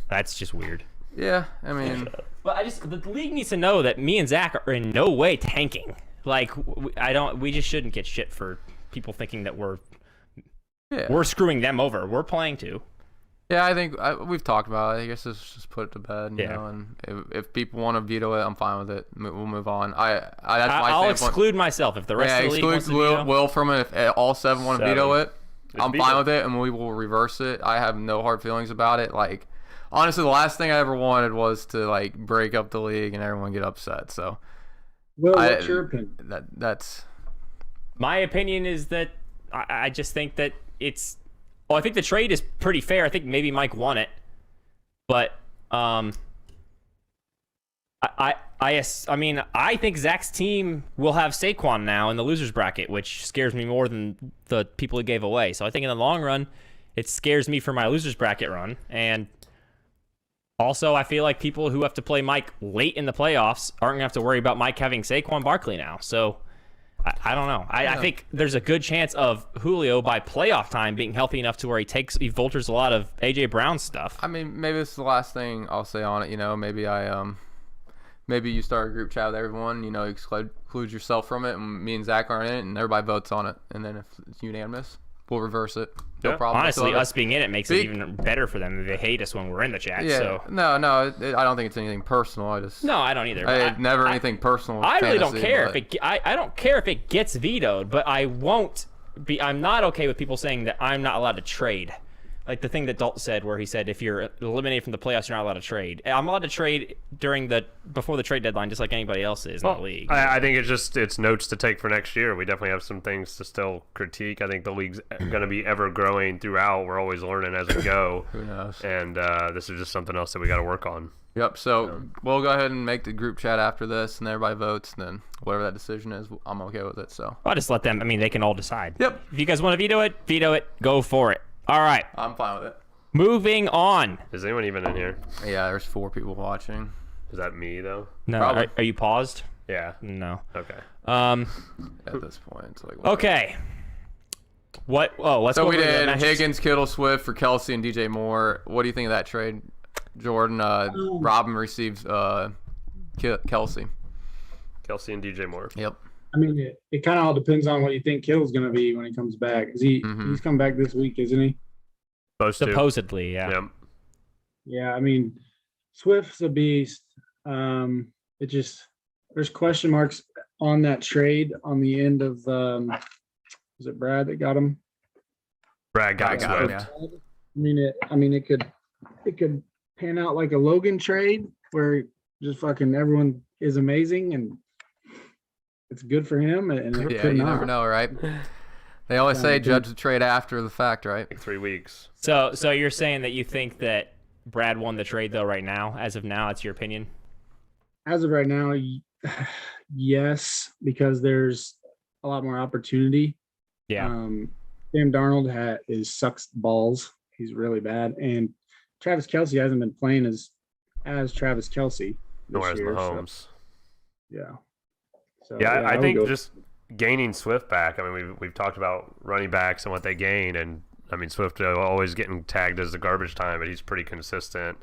S3: that's just weird.
S4: Yeah, I mean,
S3: But the league needs to know that me and Zach are in no way tanking. Like we just shouldn't get shit for people thinking that we're screwing them over. We're playing too.
S4: yeah, I think we've talked about it. I guess let's just put it to bed, you
S3: Yeah.
S4: know. And if people want to veto it, I'm fine with it. We'll move on. That's my
S3: I'll
S4: standpoint.
S3: exclude myself if the rest of the league wants to
S4: Exclude
S3: veto.
S4: Will from it. If all 7 want to veto
S2: 7.
S4: it,
S2: Just
S4: I'm
S2: veto.
S4: fine with it, and we will reverse it. I have no hard feelings about it. Like, honestly, the last thing I ever wanted was to like break up the league and everyone get upset. So,
S5: Will, what's your opinion?
S4: that's
S3: My opinion is that I just think that it's. Well, I think the trade is pretty fair. I think maybe Mike won it, but I mean, I think Zach's team will have Saquon now in the losers bracket, which scares me more than the people he gave away. So I think in the long run, it scares me for my losers bracket run. And also, I feel like people who have to play Mike late in the playoffs aren't gonna have to worry about Mike having Saquon Barkley now. So I don't know. I think there's a good chance of Julio by playoff time being healthy enough to where he vultures a lot of AJ Brown stuff.
S4: I mean, maybe this is the last thing I'll say on it. You know, maybe maybe you start a group chat with everyone. You know, exclude yourself from it, and me and Zach aren't in it, and everybody votes on it. And then if it's unanimous, we'll reverse it. No
S2: Yeah.
S4: problem.
S3: Honestly,
S4: So,
S3: us being in it makes it even better for them. They hate us when we're in the chat.
S4: yeah.
S3: So
S4: No, I don't think it's anything personal. I just
S3: no, I don't either.
S4: never anything personal. With
S3: I really don't
S4: fantasy,
S3: care
S4: but-
S3: if it. I don't care if it gets vetoed, but I won't be. I'm not okay with people saying that I'm not allowed to trade. like the thing that Dalton said, where he said if you're eliminated from the playoffs, you're not allowed to trade. I'm allowed to trade before the trade deadline, just like anybody else is in the league.
S2: I think it's notes to take for next year. We definitely have some things to still critique. I think the league's going to be ever growing throughout. We're always learning as we go.
S4: Who knows?
S2: And this is just something else that we got to work on.
S4: Yep. So we'll go ahead and make the group chat after this, and everybody votes. And then whatever that decision is, I'm okay with it. So
S3: I'll just let them. I mean, they can all decide.
S4: Yep.
S3: If you guys want to veto it. Go for it. All right.
S4: I'm fine with it.
S3: Moving on.
S2: Is anyone even in here?
S4: Yeah, there's 4 people watching.
S2: Is that me though?
S3: No.
S4: Probably.
S3: Are you paused?
S2: Yeah.
S3: No.
S2: Okay.
S4: At this point, it's like
S3: Okay. What? Oh, let's
S4: So
S3: go
S4: we
S3: over the
S4: did
S3: matches.
S4: Higgins, Kittle, Swift for Kelsey and DJ Moore. What do you think of that trade, Jordan? Robin receives Kelsey.
S2: Kelsey and DJ Moore.
S4: Yep.
S5: I mean, it kind of all depends on what you think Kittle's going to be when he comes back. He's come back this week, isn't he?
S3: Supposedly, yeah.
S2: Yep.
S5: Yeah, I mean, Swift's a beast. There's question marks on that trade on the end of was it Brad that got him?
S2: Brad got
S4: him,
S2: Swift.
S4: yeah.
S5: I mean, it could pan out like a Logan trade where just fucking everyone is amazing and it's good for him, and it
S4: Yeah,
S5: could
S4: you
S5: not.
S4: never know, right? They always say judge the trade after the fact, right?
S2: Like 3 weeks.
S3: So you're saying that you think that Brad won the trade though right now? As of now, it's your opinion?
S5: As of right now, yes, because there's a lot more opportunity.
S3: Yeah.
S5: Sam Darnold sucks balls. He's really bad, and Travis Kelsey hasn't been playing as Travis Kelsey this
S2: Nor as
S5: year.
S2: Mahomes.
S5: Yeah. So,
S2: Yeah, I
S5: would
S2: think
S5: go-
S2: just gaining Swift back. I mean, we've talked about running backs and what they gain, and I mean Swift always getting tagged as the garbage time, but he's pretty consistent.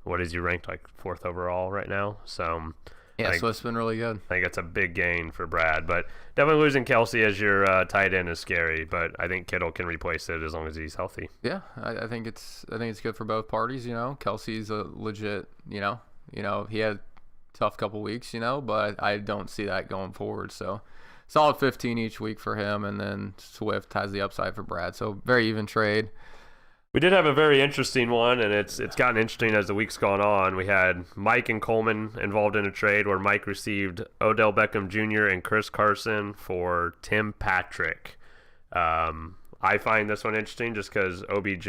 S2: What is he ranked like 4th overall right now? So
S4: Yeah,
S2: I
S4: so it's been really good.
S2: think that's a big gain for Brad, but definitely losing Kelsey as your tight end is scary. But I think Kittle can replace it as long as he's healthy.
S4: Yeah, I think it's good for both parties. You know, Kelsey's a legit. You know, he had a tough couple weeks. You know, but I don't see that going forward. So solid 15 each week for him, and then Swift has the upside for Brad. So very even trade.
S2: We did have a very interesting one, and it's gotten interesting as the week's gone on. We had Mike and Coleman involved in a trade where Mike received Odell Beckham Jr. and Chris Carson for Tim Patrick. I find this one interesting just because OBJ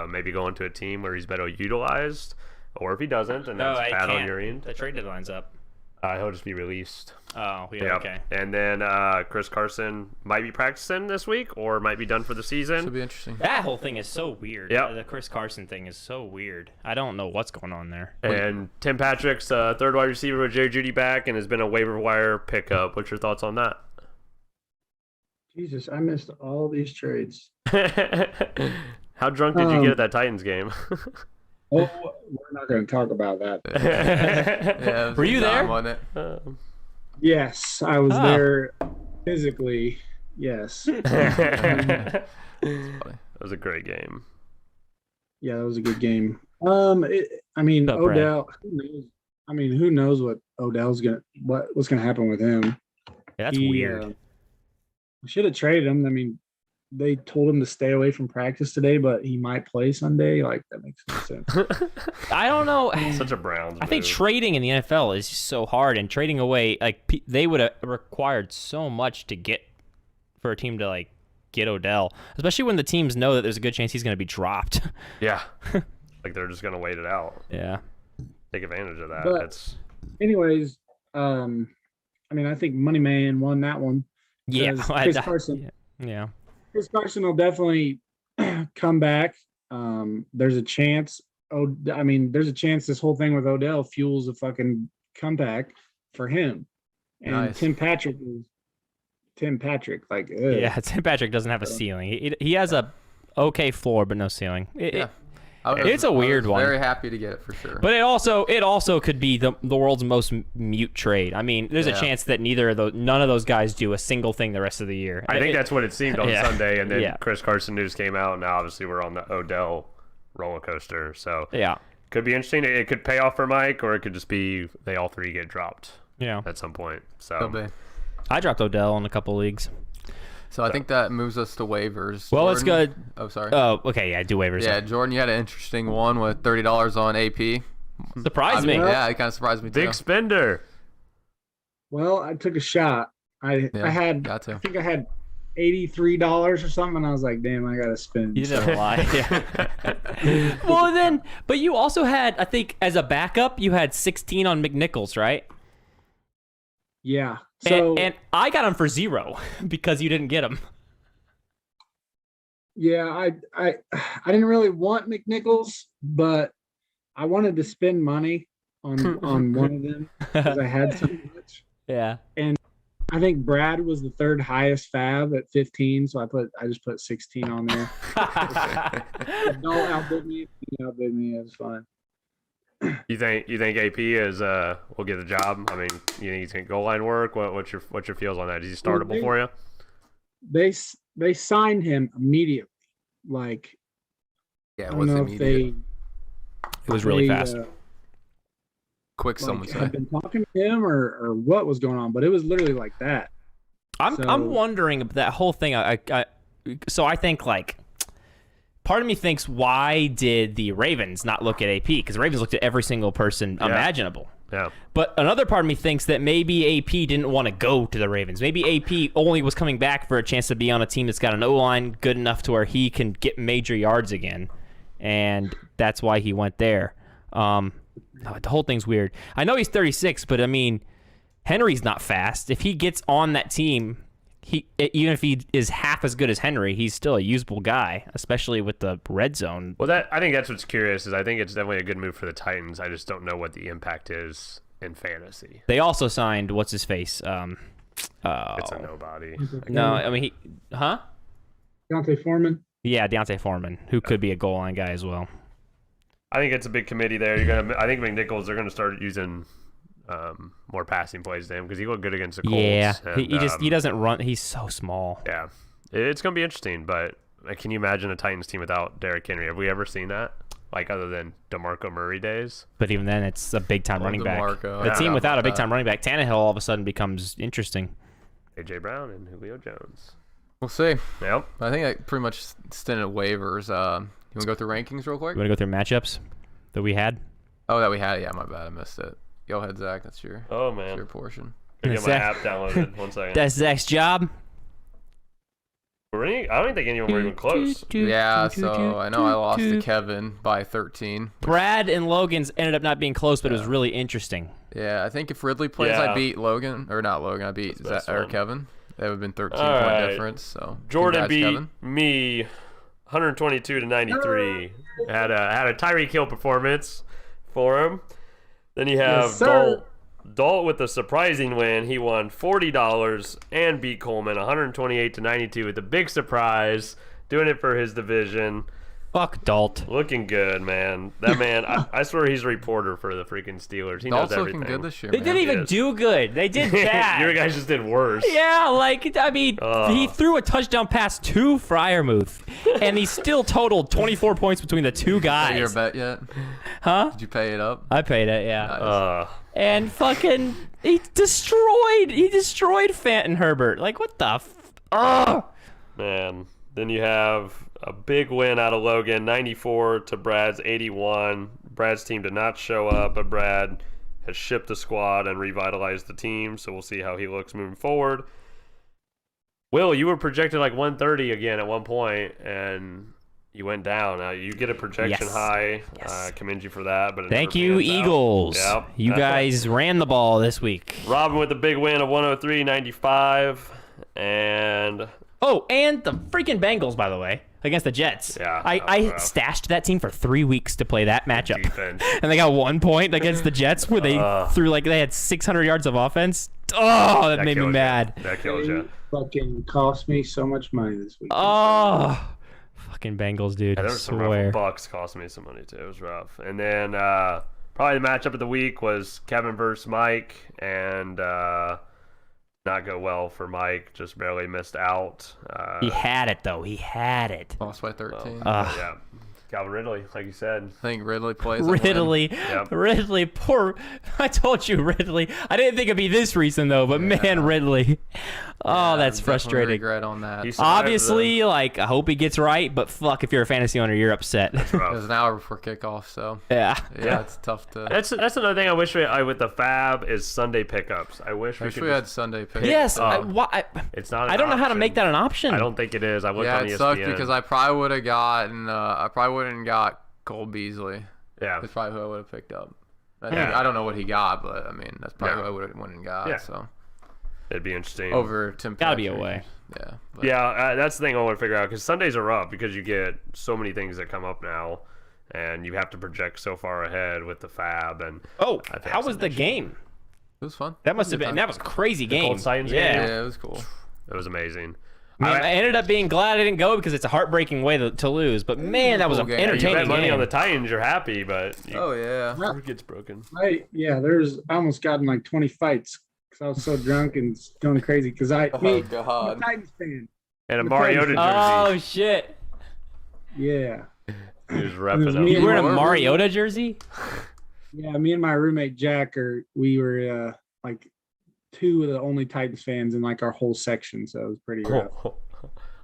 S2: may be going to a team where he's better utilized, or if he doesn't, and that's bad on your end.
S3: The trade deadline's up.
S2: He'll just be released.
S3: Oh, yeah,
S2: Yep.
S3: okay.
S2: And then Chris Carson might be practicing this week or might be done for the season.
S4: Should be interesting.
S3: That whole thing is so weird.
S2: Yep.
S3: The Chris Carson thing is so weird. I don't know what's going on there.
S2: And Tim Patrick's third wide receiver with Jerry Jeudy back and has been a waiver wire pickup. What's your thoughts on that?
S5: Jesus, I missed all these trades.
S2: How drunk did you get at that Titans game?
S5: Oh, we're not going to talk about that.
S4: Yeah, it was
S3: Were you
S4: time,
S3: there?
S4: Wasn't it?
S5: Yes, I was
S3: Oh.
S5: there physically. Yes.
S2: That was a great game.
S5: Yeah, that was a good game. I mean,
S3: What's up, Brad?
S5: Odell. Who knows what Odell's what's gonna happen with him?
S3: Yeah, that's
S5: He,
S3: weird.
S5: Should have traded him. I mean, they told him to stay away from practice today, but he might play Sunday. Like that makes no sense.
S3: I don't know.
S2: Such a Browns
S3: I think
S2: move.
S3: trading in the NFL is just so hard, and trading away, like they would have required so much to get for a team to like get Odell, especially when the teams know that there's a good chance he's going to be dropped.
S2: Yeah. Like they're just going to wait it out.
S3: Yeah.
S2: Take advantage of that.
S5: But-
S2: That's
S5: Anyways, I mean, I think Money Man won that one.
S3: Yeah.
S5: Because Chris Carson.
S3: Yeah.
S5: Chris Carson will definitely come back. There's a chance. There's a chance this whole thing with Odell fuels a fucking comeback for him. And
S4: Nice.
S5: Tim Patrick. Like, ugh.
S3: Yeah. Tim Patrick doesn't have a ceiling. He has a okay floor, but no ceiling.
S4: Yeah.
S3: It's a weird one.
S4: Very happy to get it for sure.
S3: But it also could be the world's most mute trade. I mean, there's a
S4: Yeah.
S3: chance that none of those guys do a single thing the rest of the year.
S2: I think that's what it seemed on
S3: Yeah.
S2: Sunday, and then
S3: Yeah.
S2: Chris Carson news came out, and now obviously we're on the Odell roller coaster. So
S3: Yeah.
S2: could be interesting. It could pay off for Mike, or it could just be they all three get dropped
S3: Yeah.
S2: at some point.
S4: Could
S2: So
S4: be.
S3: I dropped Odell in a couple leagues.
S4: So I think that moves us to waivers.
S3: Well, let's go.
S4: Jordan- Oh, sorry.
S3: Oh, okay, yeah, do waivers.
S4: Yeah, Jordan, you had an interesting one with $30 on AP.
S3: Surprised me.
S4: Yeah, it kind of surprised me too.
S2: Big spender.
S5: Well, I took a shot. I had
S4: got to.
S5: I think I had $83 or something, and I was like, damn, I gotta spend.
S3: You didn't lie. Yeah. Well, then, but you also had, I think, as a backup, you had 16 on McNichols, right?
S5: Yeah. So
S3: And I got him for 0 because you didn't get him.
S5: yeah, I didn't really want McNichols, but I wanted to spend money on one of them because I had so much.
S3: Yeah.
S5: I think Brad was the third highest fab at 15, so I just put 16 on there. Don't outbid me. You outbid me. It's fine.
S2: You think AP is will get the job? I mean, you think he's gonna goal line work? What's your feels on that? Is he startable for you?
S5: They signed him immediately. Like
S4: Yeah,
S5: I
S4: it
S5: don't
S4: was
S5: know if
S4: immediate.
S3: It was really fast.
S4: Quick, someone
S5: like,
S4: said.
S5: had been talking to him or what was going on, but it was literally like that.
S3: I'm wondering that whole thing. So I think like part of me thinks, why did the Ravens not look at AP? Because the Ravens looked at every single person imaginable.
S2: Yeah.
S3: But another part of me thinks that maybe AP didn't want to go to the Ravens. Maybe AP only was coming back for a chance to be on a team that's got an O-line good enough to where he can get major yards again. And that's why he went there. The whole thing's weird. I know he's 36, but I mean, Henry's not fast. If he gets on that team, even if he is half as good as Henry, he's still a usable guy, especially with the red zone.
S2: Well, I think that's what's curious is I think it's definitely a good move for the Titans. I just don't know what the impact is in fantasy.
S3: They also signed what's his face.
S2: It's a nobody.
S3: No, I mean
S5: Dante Foreman.
S3: Yeah, Deontay Foreman, who could be a goal line guy as well.
S2: I think it's a big committee there. I think McNichols they're gonna start using more passing plays to him because he looked good against the Colts.
S3: Yeah,
S2: and,
S3: he doesn't run. He's so small.
S2: Yeah, it's gonna be interesting. But can you imagine a Titans team without Derrick Henry? Have we ever seen that? Like other than DeMarco Murray days?
S3: But even then, it's a big time running back.
S4: DeMarco.
S3: The
S4: Yeah,
S3: team without a big
S4: that.
S3: time running back, Tannehill, all of a sudden becomes interesting.
S2: AJ Brown and Julio Jones.
S4: We'll see.
S2: Yep.
S4: I think I pretty much stinted waivers. You want to go through rankings real quick?
S3: You want to go through matchups that we had?
S4: Oh, that we had. Yeah, my bad. I missed it. Go ahead, Zach. That's your your portion.
S2: Get my
S3: Zach-
S2: app downloaded. 1 second.
S3: That's Zach's job.
S2: I don't think anyone were even close.
S4: Yeah, so I know I lost to Kevin by 13.
S3: Brad and Logan's ended up not being close, but it was really interesting.
S4: Yeah, I think if Ridley plays,
S2: Yeah.
S4: I beat Logan. Or not Logan, I beat
S2: That's the
S4: Zach, or
S2: best one.
S4: Kevin. That would have been 13
S2: All
S4: point
S2: right.
S4: difference. So
S2: Jordan
S4: congrats,
S2: beat
S4: Kevin.
S2: me 122 to 93. Had a Tyreek Hill performance for him. Then you have
S5: Yes, sir.
S2: Dalt with a surprising win. He won $40 and beat Coleman 128 to 92 with a big surprise. Doing it for his division.
S3: Fuck Dalt.
S2: Looking good, man. That man, I swear he's a reporter for the freaking Steelers. He
S4: Dalt's
S2: knows everything.
S4: looking good this year,
S3: They
S4: man.
S3: didn't even
S2: is.
S3: do good. They did bad.
S2: Your guys just did worse.
S3: Yeah, like, I mean, he threw a touchdown pass to Freiermuth, and he still totaled 24 points between the two
S4: Pay your
S3: guys.
S4: bet yet?
S3: Huh?
S4: Did you pay it up?
S3: I paid it, yeah.
S4: Nice.
S3: And fucking, he destroyed Fenton Herbert. Like, what the
S2: Man. Then you have a big win out of Logan, 94 to Brad's 81. Brad's team did not show up, but Brad has shipped the squad and revitalized the team, so we'll see how he looks moving forward. Will, you were projected like 130 again at one point, and you went down. Now you get a projection
S3: Yes.
S2: high.
S3: Yes.
S2: I commend you for that. But it
S3: Thank
S2: never
S3: you,
S2: pans out.
S3: Eagles.
S2: Yep.
S3: You guys ran the ball this week.
S2: Robin with a big win of 103-95, and
S3: Oh, and the freaking Bengals, by the way, against the Jets.
S2: Yeah,
S3: I
S2: that was rough.
S3: stashed that team for 3 weeks to play that matchup.
S2: defense.
S3: And they got 1 point against the Jets where they threw like they had 600 yards of offense. Oh, that made me
S2: kills you.
S3: mad.
S2: That kills you.
S5: Fucking cost me so much money this week.
S3: Oh, fucking Bengals, dude.
S2: Yeah,
S3: I
S2: there was some
S3: swear.
S2: rough bucks cost me some money too. It was rough. And then probably the matchup of the week was Kevin versus Mike, and not go well for Mike. Just barely missed out.
S3: He had it though. He had it.
S4: Lost by 13.
S2: Yeah, Calvin Ridley, like you said.
S4: I think Ridley plays. and wins.
S3: Ridley,
S2: Yep.
S3: Ridley, poor. I told you, Ridley. I didn't think it'd be this recent though, but man, Ridley. Oh, that's
S4: Definitely
S3: frustrating.
S4: Regret on that.
S2: He's-
S3: Obviously, like I hope he gets right, but fuck, if you're a fantasy owner, you're upset.
S4: It was an hour before kickoff, so
S3: Yeah.
S4: yeah, it's tough to.
S2: That's another thing I wish with the Fab is Sunday pickups. I wish
S4: I
S2: we
S4: wish
S2: could.
S4: we had Sunday picks.
S3: Yes.
S2: It's not.
S3: I don't know how to make that an option.
S2: I don't think it is. I looked
S4: Yeah,
S2: on
S4: it
S2: ESPN.
S4: sucked because I probably would have gotten. I probably wouldn't got Cole Beasley.
S2: Yeah.
S4: That's probably who I would have picked up.
S2: Yeah.
S4: I don't know what he got, but I mean that's probably
S2: Yeah.
S4: who I would have went and got.
S2: Yeah.
S4: So
S2: It'd be interesting.
S4: over Tim.
S3: Gotta be a
S4: Patrick.
S3: way.
S4: Yeah. But
S2: Yeah, that's the thing I want to figure out because Sundays are rough because you get so many things that come up now, and you have to project so far ahead with the Fab and.
S3: Oh,
S2: I think
S3: how was the
S2: Sunday should-
S3: game?
S4: it was fun.
S3: That must have been. That was a crazy game.
S2: Colts Titans
S3: yeah.
S2: game?
S4: Yeah, it was cool.
S2: It was amazing.
S3: Man, I ended up being glad I didn't go because it's a heartbreaking way to lose. But man, that was an
S4: Cool game.
S2: You
S3: entertaining
S2: bet money
S3: game.
S2: on the Titans, you're happy, but
S4: Oh yeah.
S2: it gets broken.
S5: I almost got in like 20 fights because I was so drunk and going crazy. Because I'm a
S4: God.
S5: Titans fan.
S2: And a
S5: The
S2: Mariota
S5: Titans.
S2: jersey.
S3: Oh shit!
S5: Yeah,
S2: He was
S5: It was
S2: repping
S5: me
S3: You
S2: him.
S3: wearing a
S4: were-
S3: Mariota jersey?
S5: yeah. Me and my roommate Jack we were like two of the only Titans fans in like our whole section, so it was pretty rough.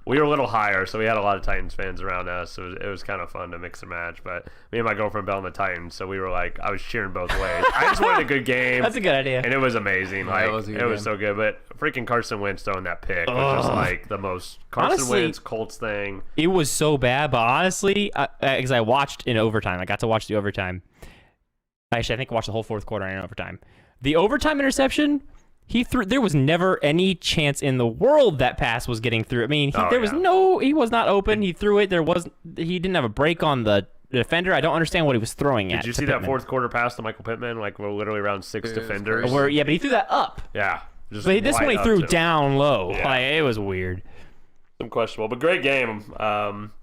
S2: We were a little higher, so we had a lot of Titans fans around us. So it was kind of fun to mix and match. But me and my girlfriend bet on the Titans, so we were like, I was cheering both ways. I just wanted a good game.
S3: That's a good idea.
S2: And it was amazing.
S4: Yeah,
S2: Like
S4: it was a good
S2: it was
S4: game.
S2: so good. But freaking Carson Wentz throwing that pick was just like the most Carson
S3: Honestly,
S2: Wentz Colts thing.
S3: It was so bad, but honestly, because I watched in overtime, I got to watch the overtime. Actually, I think I watched the whole fourth quarter in overtime. The overtime interception, he threw. There was never any chance in the world that pass was getting through. I mean, there was
S2: yeah.
S3: no. He was not open. He threw it. He didn't have a break on the defender. I don't understand what he was throwing at.
S2: Did you
S3: to
S2: see that
S3: Pittman.
S2: fourth quarter pass to Michael Pittman? Like we're literally around six
S4: It was
S2: defenders.
S4: crazy.
S3: Yeah, but he threw that up.
S2: Yeah. Just
S3: But this one
S2: right
S3: he
S2: up
S3: threw
S2: to him.
S3: down low.
S2: Yeah.
S3: Like it was weird.
S2: Some questionable, but great game.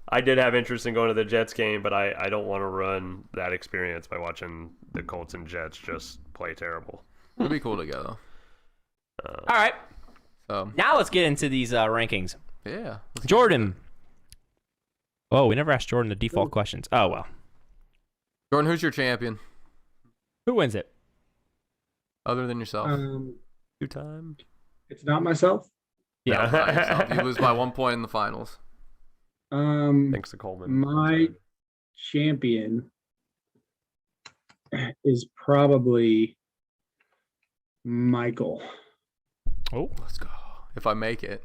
S2: I did have interest in going to the Jets game, but I don't want to run that experience by watching the Colts and Jets just play terrible.
S4: It'd be cool to go though.
S3: All right,
S4: So
S3: now let's get into these rankings.
S4: yeah.
S3: Jordan. Oh, we never asked Jordan the default questions. Oh well.
S4: Jordan, who's your champion
S3: Who wins it?
S4: other than yourself?
S2: Two-time.
S5: It's not myself.
S3: Yeah.
S4: No, not yourself. You lose by 1 point in the finals.
S2: Thanks to Coleman.
S5: My champion is probably Michael.
S3: Oh,
S4: Let's go. If I make it.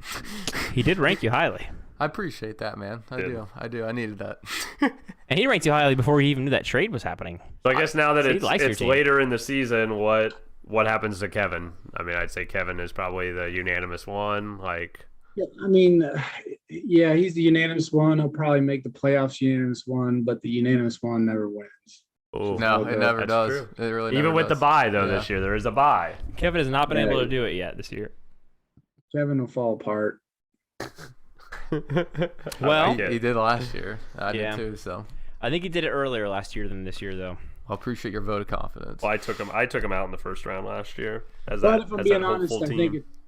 S3: he did rank you highly,
S4: I appreciate that, man. I
S2: Good.
S4: do. I needed that.
S3: and he ranked you highly before he even knew that trade was happening.
S2: So I guess now that
S3: he likes your
S2: it's
S3: team.
S2: later in the season, what happens to Kevin? I mean, I'd say Kevin is probably the unanimous one. Like,
S5: Yeah, I mean, yeah, he's the unanimous one. He'll probably make the playoffs unanimous one, but the unanimous one never wins.
S2: ooh.
S4: No, it never
S2: That's
S4: does.
S2: true.
S4: It really
S2: Even
S4: never
S2: with the
S4: does.
S2: bye though,
S4: Yeah.
S2: this year there is a bye.
S3: Kevin has not been
S5: Yeah.
S3: able to do it yet this year.
S5: Kevin will fall apart.
S3: Well,
S4: He did last year. I
S3: Yeah.
S4: did too. So
S3: I think he did it earlier last year than this year, though.
S4: I appreciate your vote of confidence.
S2: Well, I took him out in the first round last year. As
S5: But
S2: that,
S5: if I'm
S2: as
S5: being
S2: that
S5: honest,
S2: hopeful
S5: I think
S2: team.
S5: it's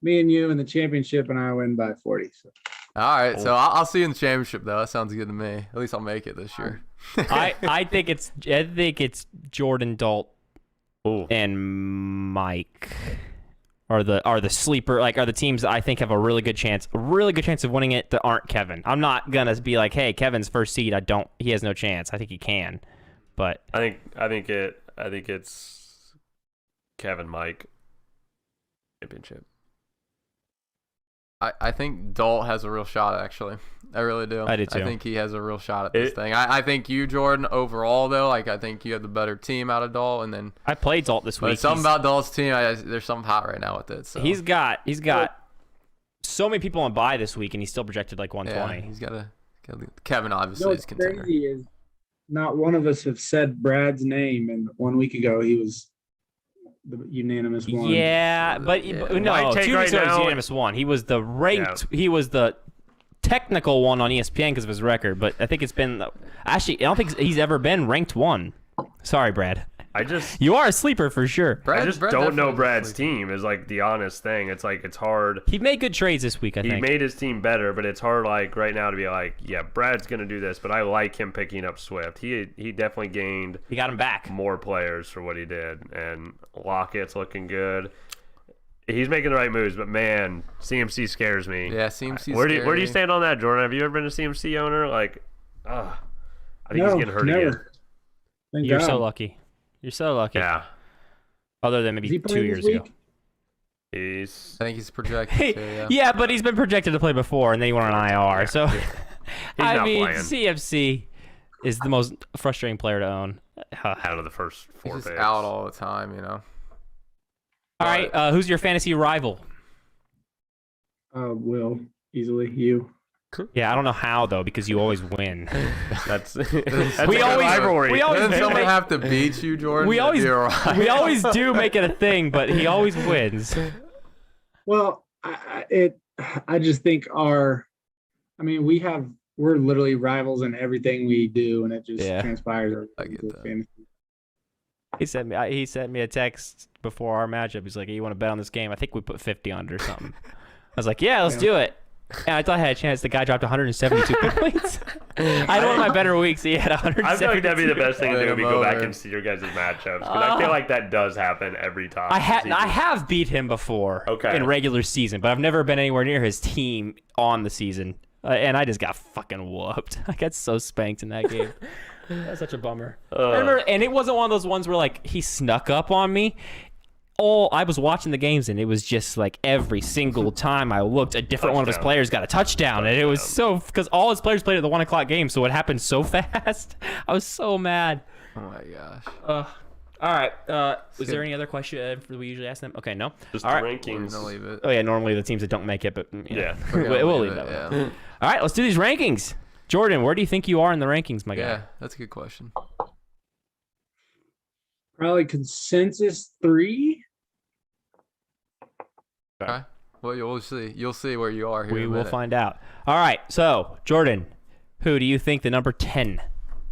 S5: me and you in the championship, and I win by 40. So.
S4: All right, so I'll see you in the championship though. That sounds good to me. At least I'll make it this year.
S3: I think it's Jordan Dalt
S2: Ooh.
S3: and Mike are the sleeper, like are the teams that I think have a really good chance of winning it that aren't Kevin. I'm not gonna be like, hey, Kevin's first seed. He has no chance. I think he can, but
S2: I think it's Kevin Mike championship.
S4: I think Dalt has a real shot, actually. I really do.
S3: I do, too.
S4: I think he has a real shot at this
S2: It-
S4: thing. I think you, Jordan, overall, though, like I think you have the better team out of Dalt. And then,
S3: I played Dalt this
S4: but
S3: week.
S4: something about Dalt's team, there's something hot right now with it. So
S3: He's got so many people on bye this week, and he's still projected like 120.
S4: yeah, he's got a Kevin
S5: You
S4: obviously
S5: know
S4: is
S5: what's
S4: contender.
S5: crazy is not one of us have said Brad's name, and 1 week ago he was the unanimous one.
S3: Yeah, but
S4: Yeah.
S3: no,
S2: My take
S3: 2 weeks
S2: right
S3: ago he was
S2: now-
S3: unanimous one. He was the ranked. He was the technical one on ESPN because of his record. But I think it's been actually. I don't think he's ever been ranked one. Sorry, Brad. You are a sleeper for sure.
S2: I just don't know
S4: definitely
S2: Brad's
S4: sleeper.
S2: team is like the honest thing. It's like it's hard.
S3: He made good trades this week, I
S2: He
S3: think.
S2: made his team better, but it's hard like right now to be like, yeah, Brad's gonna do this, but I like him picking up Swift. He definitely gained
S3: He got him back.
S2: more players for what he did, and Lockett's looking good. He's making the right moves, but man, CMC scares me.
S4: Yeah, CMC.
S2: Where do you stand on that, Jordan? Have you ever been a CMC owner? Like, I think he's getting hurt again.
S5: Thank
S3: You're
S5: God.
S3: so lucky. You're so lucky.
S2: Yeah,
S3: Other than
S5: Is
S3: maybe
S5: he
S3: 2
S5: playing
S3: years
S5: this
S3: ago.
S5: week?
S2: he's
S4: I think he's projected. to,
S3: Yeah, but he's been projected to play before, and then he went on IR. So, I
S2: not
S3: mean,
S2: playing.
S3: CFC is the most frustrating player to own.
S2: out of the first
S4: He's
S2: 4
S4: just
S2: picks.
S4: out all the time,
S3: All right, who's your fantasy rival?
S5: Will easily you.
S3: Yeah, I don't know how though, because you always win.
S2: That's
S3: We
S2: a good
S3: always-
S2: rivalry.
S3: we always-
S4: Doesn't someone
S3: make-
S4: have to beat you, Jordan?
S3: We
S4: to
S3: always
S4: be a rival?
S3: we always do make it a thing, but he always wins.
S5: Well, I just think we're literally rivals in everything we do, and it just
S3: Yeah.
S5: transpires.
S4: I get that.
S5: Fantasy.
S3: He sent me a text before our matchup. He's like, "Hey, you want to bet on this game? I think we put 50 on it or something." I was like, "Yeah, let's do it." And I thought I had a chance. The guy dropped 172 points. I had one of my better weeks. He had 172.
S2: I feel like that'd be the best thing to do if you go back
S4: Over.
S2: and see your guys' matchups. Because I feel like that does happen every time.
S3: I have beat him before in regular season, but I've never been anywhere near his team on the season. And I just got fucking whooped. I got so spanked in that game. That's such a bummer. I remember, and it wasn't one of those ones where like he snuck up on me. I was watching the games, and it was just like every single time I looked, a different one of his
S2: Touchdown.
S3: players got a touchdown, and it was so because all his players played at the 1 o'clock game, so it happened so fast. I was so mad.
S4: Oh my gosh.
S3: All right. Was there any other question we usually ask them? Okay, no.
S2: Just
S3: All right.
S4: We're
S2: rankings.
S4: gonna leave it.
S3: Oh yeah, normally the teams that don't make it, but you know,
S2: Yeah.
S3: we'll leave that.
S4: Yeah.
S3: One. All right, let's do these rankings. Jordan, where do you think you are in the rankings, my guy?
S4: Yeah, that's a good question.
S5: Probably consensus 3.
S4: Okay. Well, you'll see. You'll see where you are here.
S3: We
S4: in a
S3: will
S4: minute.
S3: find out. All right, so Jordan, who do you think the number 10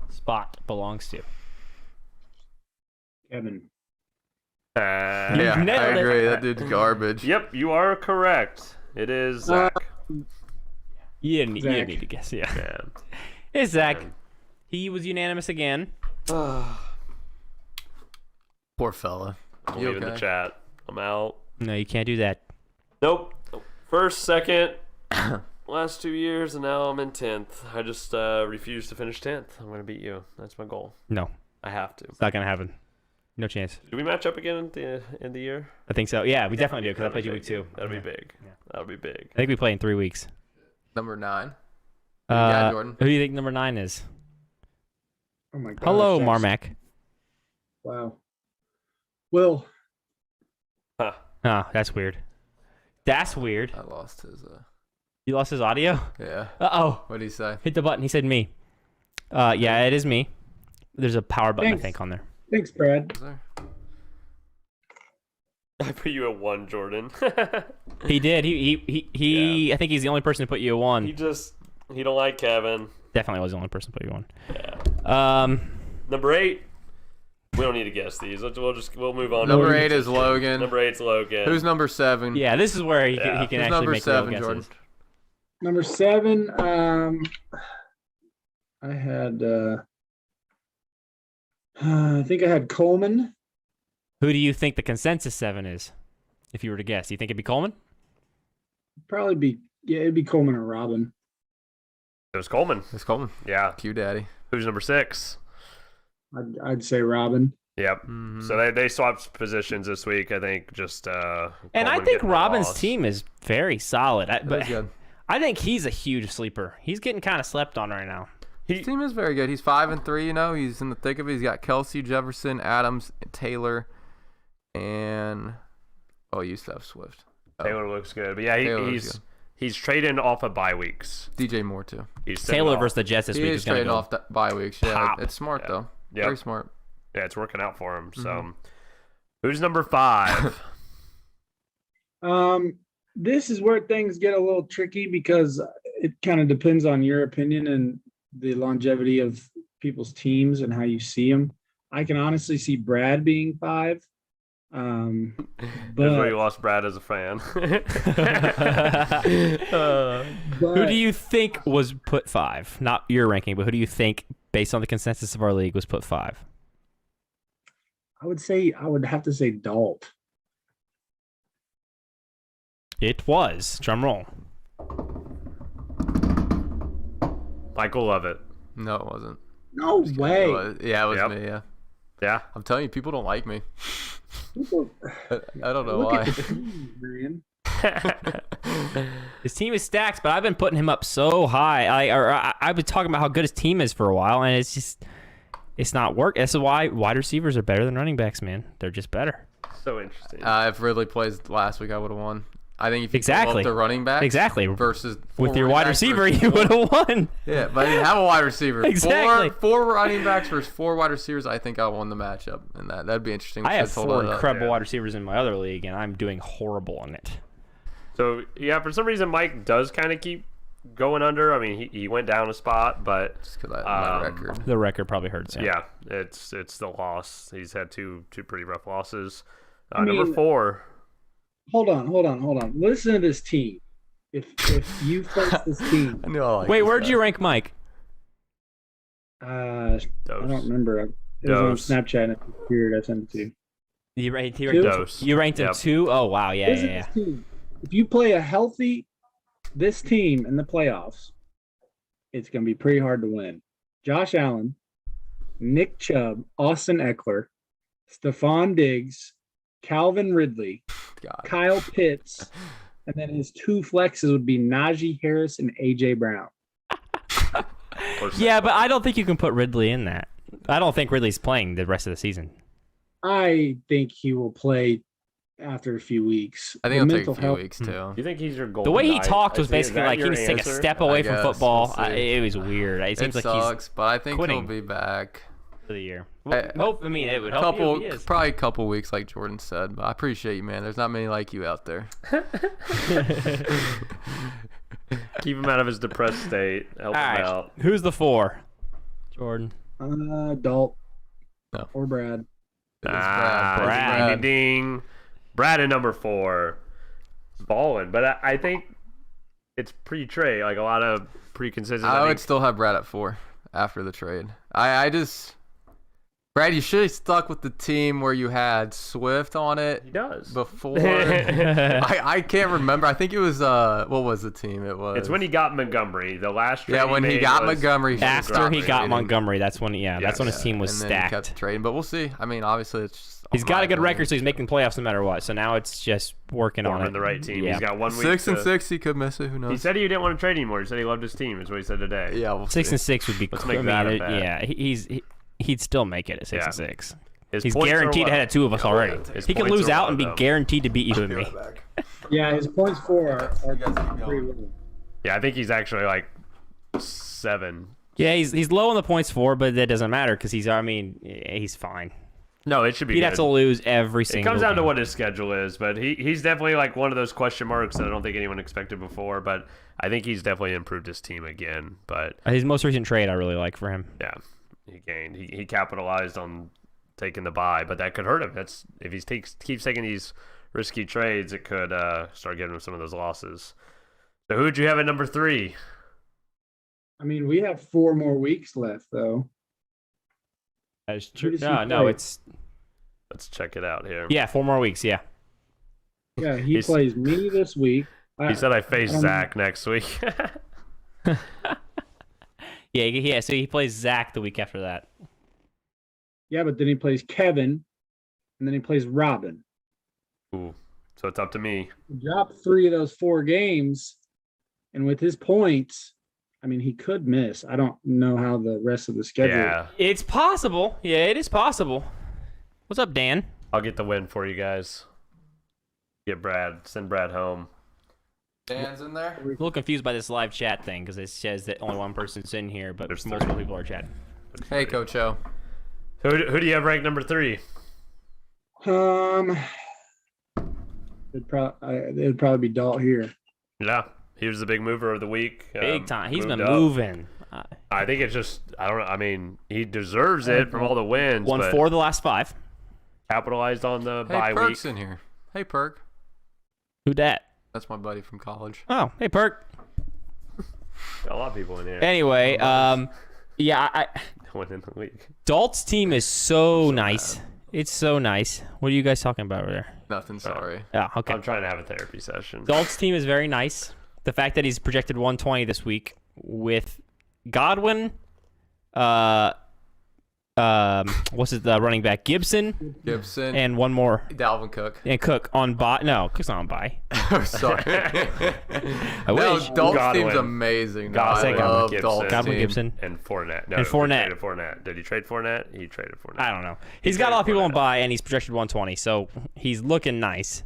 S3: spot belongs to?
S5: Kevin.
S4: Yeah, I
S3: nailed it.
S4: agree. That dude's garbage.
S2: Yep, you are correct. It is Zach.
S3: You didn't
S5: Zach.
S3: need to guess. Yeah,
S2: Yeah.
S3: it's Zach. He was unanimous again.
S4: Poor fella.
S2: I'm
S4: You
S2: leaving the
S4: okay?
S2: chat. I'm out.
S3: No, you can't do that.
S2: Nope. First, second, last 2 years, and now I'm in 10th. I just refuse to finish 10th. I'm going to beat you. That's my goal.
S3: No,
S2: I have to.
S3: it's not gonna happen. No chance.
S2: Do we match up again at the end of the year?
S3: I think so. Yeah, we definitely do because I played you week 2.
S2: That'll be big.
S3: Yeah.
S2: That'll be big.
S3: I think we play in 3 weeks.
S4: Number 9. Yeah, Jordan.
S3: Who do you think number 9 is?
S5: Oh my God.
S3: Hello,
S5: that's-
S3: Marmac.
S5: Wow. Will.
S2: Huh.
S3: Oh, that's weird. That's weird.
S4: I lost his.
S3: You lost his audio?
S4: Yeah.
S3: Uh-oh.
S4: What did he say?
S3: Hit the button. He said me. Yeah, it is me. There's a power button,
S5: Thanks.
S3: I think, on there.
S5: Thanks, Brad.
S4: Was there?
S2: I put you at 1, Jordan.
S3: He did. He I think he's the only person to put you at 1.
S2: He don't like Kevin.
S3: Definitely was the only person to put you at
S2: Yeah.
S3: 1.
S2: Number 8. We don't need to guess these. We'll move on.
S4: Number 8 is Logan.
S2: Number 8's Logan.
S4: Who's number 7?
S3: Yeah, this is where he can
S4: Who's
S3: actually
S4: number
S3: make
S4: 7,
S3: real
S4: Jordan?
S3: guesses.
S5: Number 7. I had. I think I had Coleman.
S3: Who do you think the consensus 7 is? If you were to guess, do you think it'd be Coleman?
S5: Probably be it'd be Coleman or Robin.
S2: It was Coleman.
S4: It's Coleman.
S2: Yeah.
S4: Q Daddy.
S2: Who's number 6?
S5: I'd say Robin.
S2: Yep.
S4: Mm-hmm.
S2: So they swapped positions this week. I think just.
S3: And I
S2: Coleman
S3: think
S2: getting the
S3: Robin's
S2: loss.
S3: team is very solid. But
S4: That's good.
S3: I think he's a huge sleeper. He's getting kind of slept on right now.
S4: His team is very good. He's 5-3. You know, he's in the thick of it. He's got Kelsey, Jefferson, Adams, Taylor, and he used to have Swift.
S2: Taylor looks good, but yeah,
S4: Taylor looks
S2: he's
S4: good.
S2: he's trading off of bye weeks.
S4: DJ Moore too.
S2: He's sitting
S3: Taylor
S2: off.
S3: versus the Jets this
S4: He
S3: week
S4: is
S3: is going to
S4: trading
S3: go.
S4: off that bye weeks. Yeah,
S2: pop.
S4: it's smart
S2: Yeah.
S4: though.
S2: Yep.
S4: Very smart.
S2: Yeah, it's working out for him. So,
S4: Mm-hmm.
S2: who's number 5?
S5: This is where things get a little tricky because it kind of depends on your opinion and the longevity of people's teams and how you see them. I can honestly see Brad being 5.
S2: That's where you
S5: But
S2: lost Brad as a fan.
S3: Who do you think was put 5? Not your ranking, but who do you think, based on the consensus of our league, was put 5?
S5: I would have to say Dalt.
S3: It was. Drum roll.
S2: Michael Lovett.
S4: No, it wasn't.
S5: No way.
S4: Yeah, it was
S2: Yep.
S4: me. Yeah,
S2: Yeah.
S4: I'm telling you, people don't like me.
S5: People,
S4: I don't know
S5: look
S4: why.
S5: at the team, man.
S3: His team is stacked, but I've been putting him up so high. I've been talking about how good his team is for a while, and it's not work. That's why wide receivers are better than running backs, man. They're just better.
S2: So interesting.
S4: If Ridley plays last week, I would have won. I think if you
S3: Exactly.
S4: pull up the running back
S3: Exactly.
S4: versus
S3: With your
S4: running
S3: wide
S4: backs
S3: receiver,
S4: versus
S3: you
S4: one-
S3: would have won.
S4: Yeah, but I didn't have a wide receiver.
S3: Exactly.
S4: Four running backs versus 4 wide receivers. I think I won the matchup, and that'd be interesting.
S3: I have 4 incredible
S2: Yeah.
S3: wide receivers in my other league, and I'm doing horrible in it.
S2: So, yeah, for some reason, Mike does kind of keep going under. I mean, he went down a spot, but
S4: Just because my
S2: Um,
S4: record.
S3: The record probably hurts him.
S2: yeah, it's still loss. He's had two pretty rough losses.
S5: I
S2: Number
S5: mean-
S2: 4.
S5: Hold on. Listen to this team. If you face this team,
S4: I knew I liked
S3: Wait,
S4: this
S3: where'd
S4: guy.
S3: you rank Mike?
S5: I don't
S2: Dose.
S5: remember. It was
S2: Dose.
S5: on Snapchat and it appeared. I sent it to you.
S3: You ranked,
S2: Dose.
S3: you ranked him
S2: Yep.
S3: 2? Oh, wow. Yeah,
S5: Listen
S3: yeah,
S5: to
S3: yeah.
S5: this team. If you play this team in the playoffs, it's going to be pretty hard to win. Josh Allen, Nick Chubb, Austin Eckler, Stephon Diggs, Calvin Ridley,
S4: God.
S5: Kyle Pitts, and then his 2 flexes would be Najee Harris and AJ Brown.
S3: Yeah, but I don't think you can put Ridley in that. I don't think Ridley's playing the rest of the season.
S5: I think he will play after a few weeks.
S4: I
S5: The
S4: think it'll take
S5: mental
S4: a few
S5: health-
S4: weeks too.
S2: You think he's your goal?
S3: The way he talked was basically like he was taking a step away
S4: I
S3: from
S4: guess.
S3: football.
S4: We'll see.
S3: It was weird. It seems
S4: It
S3: like he's
S4: sucks, but I think
S3: quitting.
S4: he'll be back.
S3: for the year.
S4: I
S3: mean, it would help you if he is.
S4: Probably a couple weeks, like Jordan said. But I appreciate you, man. There's not many like you out there.
S2: Keep him out of his depressed state. Help
S3: All
S2: him
S3: right.
S2: out.
S3: Who's the 4? Jordan.
S5: Dalt
S4: No.
S5: or Brad.
S4: It's Brad.
S3: Brad.
S2: Ding, ding, ding. Brad at number 4. Balling, but I think it's pre-trade. Like a lot of pre-consistent.
S4: I
S2: I
S4: would
S2: think
S4: still have Brad at 4 after the trade. I just Brad, you should have stuck with the team where you had Swift on it
S2: he does.
S4: before. I can't remember. I think it was what was the team? It was
S2: It's when he got Montgomery. The last trade.
S4: yeah when he
S2: made
S4: got
S2: was-
S4: Montgomery.
S3: After he got
S4: traded.
S3: Montgomery, that's when that's when his team was
S4: and then he kept
S3: stacked.
S4: trading. But we'll see. I mean, obviously it's just
S3: He's got a good record, so he's making playoffs no matter what. So now it's just working on
S2: forming
S3: it.
S2: the right team.
S3: Yeah.
S2: He's got 1 week.
S4: 6 and
S2: to-
S4: 6. He could miss it. Who knows?
S2: He said he didn't want to trade anymore. He said he loved his team. Is what he said today.
S4: yeah, we'll
S3: 6
S4: see.
S3: and 6 would be
S2: Let's
S3: cool.
S2: make that a bet.
S3: Yeah, he'd still make it at 6
S2: Yeah.
S3: and 6.
S2: His
S3: He's
S2: points are
S3: guaranteed
S2: low.
S3: ahead of 2 of us already.
S2: His
S3: He could
S2: points
S3: lose
S2: are
S3: out
S2: low,
S3: and be
S2: though.
S3: guaranteed to beat you and me.
S5: Yeah, his points for are
S4: guys keep going.
S5: pretty low.
S2: Yeah, I think he's actually like 7.
S3: Yeah, he's low on the points for, but that doesn't matter because he's fine.
S2: No, it should be.
S3: He'd
S2: good.
S3: have to lose every
S2: It
S3: single
S2: comes down to
S3: game.
S2: what his schedule is, but he's definitely like one of those question marks that I don't think anyone expected before. But I think he's definitely improved his team again. But
S3: His most recent trade I really like for him.
S2: yeah, he gained. He capitalized on taking the bye, but that could hurt him. That's if he keeps taking these risky trades, it could start getting him some of those losses. So who'd you have at number 3?
S5: I mean, we have 4 more weeks left, though.
S3: That's
S5: Who does he
S3: No,
S5: play?
S3: it's
S2: Let's check it out here.
S3: 4 more weeks. Yeah.
S5: Yeah, he
S2: He's-
S5: plays me this week.
S2: He said I face
S5: I don't-
S2: Zach next week.
S3: Yeah. So he plays Zach the week after that.
S5: Yeah, but then he plays Kevin, and then he plays Robin.
S2: Ooh, so it's up to me.
S5: He dropped 3 of those 4 games, and with his points, I mean, he could miss. I don't know how the rest of the schedule.
S2: Yeah,
S3: It's possible. Yeah, it is possible. What's up, Dan?
S2: I'll get the win for you guys. Send Brad home.
S4: Dan's in there.
S3: I'm a little confused by this live chat thing because it says that only one person's in here, but
S2: There's
S3: multiple
S2: 30.
S3: people are chatting.
S4: Hey, Coach O.
S2: Who do you have ranked number 3?
S5: It'd probably be Dalt here.
S2: Yeah, he was the big mover of the week.
S3: Big time. He's been
S2: moved up.
S3: moving.
S2: I think it's just I don't know. I mean, he deserves it from all the wins.
S3: Won
S2: but
S3: 4 of the last 5.
S2: capitalized on the
S4: Hey,
S2: bye week.
S4: Perk's in here. Hey, Perk.
S3: Who dat?
S4: That's my buddy from college.
S3: Oh, hey, Perk.
S2: Got a lot of people in here.
S3: Anyway, yeah,
S2: One in the league.
S3: Dalt's team is so nice. It's so nice. What are you guys talking about over there?
S4: Nothing, sorry.
S3: Oh, okay.
S2: I'm trying to have a therapy session.
S3: Dalt's team is very nice. The fact that he's projected 120 this week with Godwin, what's his running back Gibson,
S4: Gibson.
S3: and one more,
S4: Dalvin Cook.
S3: and Cook on bye. No, Cook's not on bye.
S4: Oh, sorry.
S3: I
S4: No,
S3: wish.
S4: Dalt's
S2: Godwin.
S4: team's amazing. No,
S2: Godwin,
S4: I love
S2: Gibson.
S4: Dalt's
S3: Godwin,
S4: team.
S3: Gibson.
S2: And Fournette. No,
S3: And
S2: he
S3: Fournette.
S2: traded Fournette. Did he trade Fournette? He traded Fournette.
S3: I don't know. He's got a lot of
S2: traded
S3: people on
S2: Fournette.
S3: bye, and he's projected 120, so he's looking nice.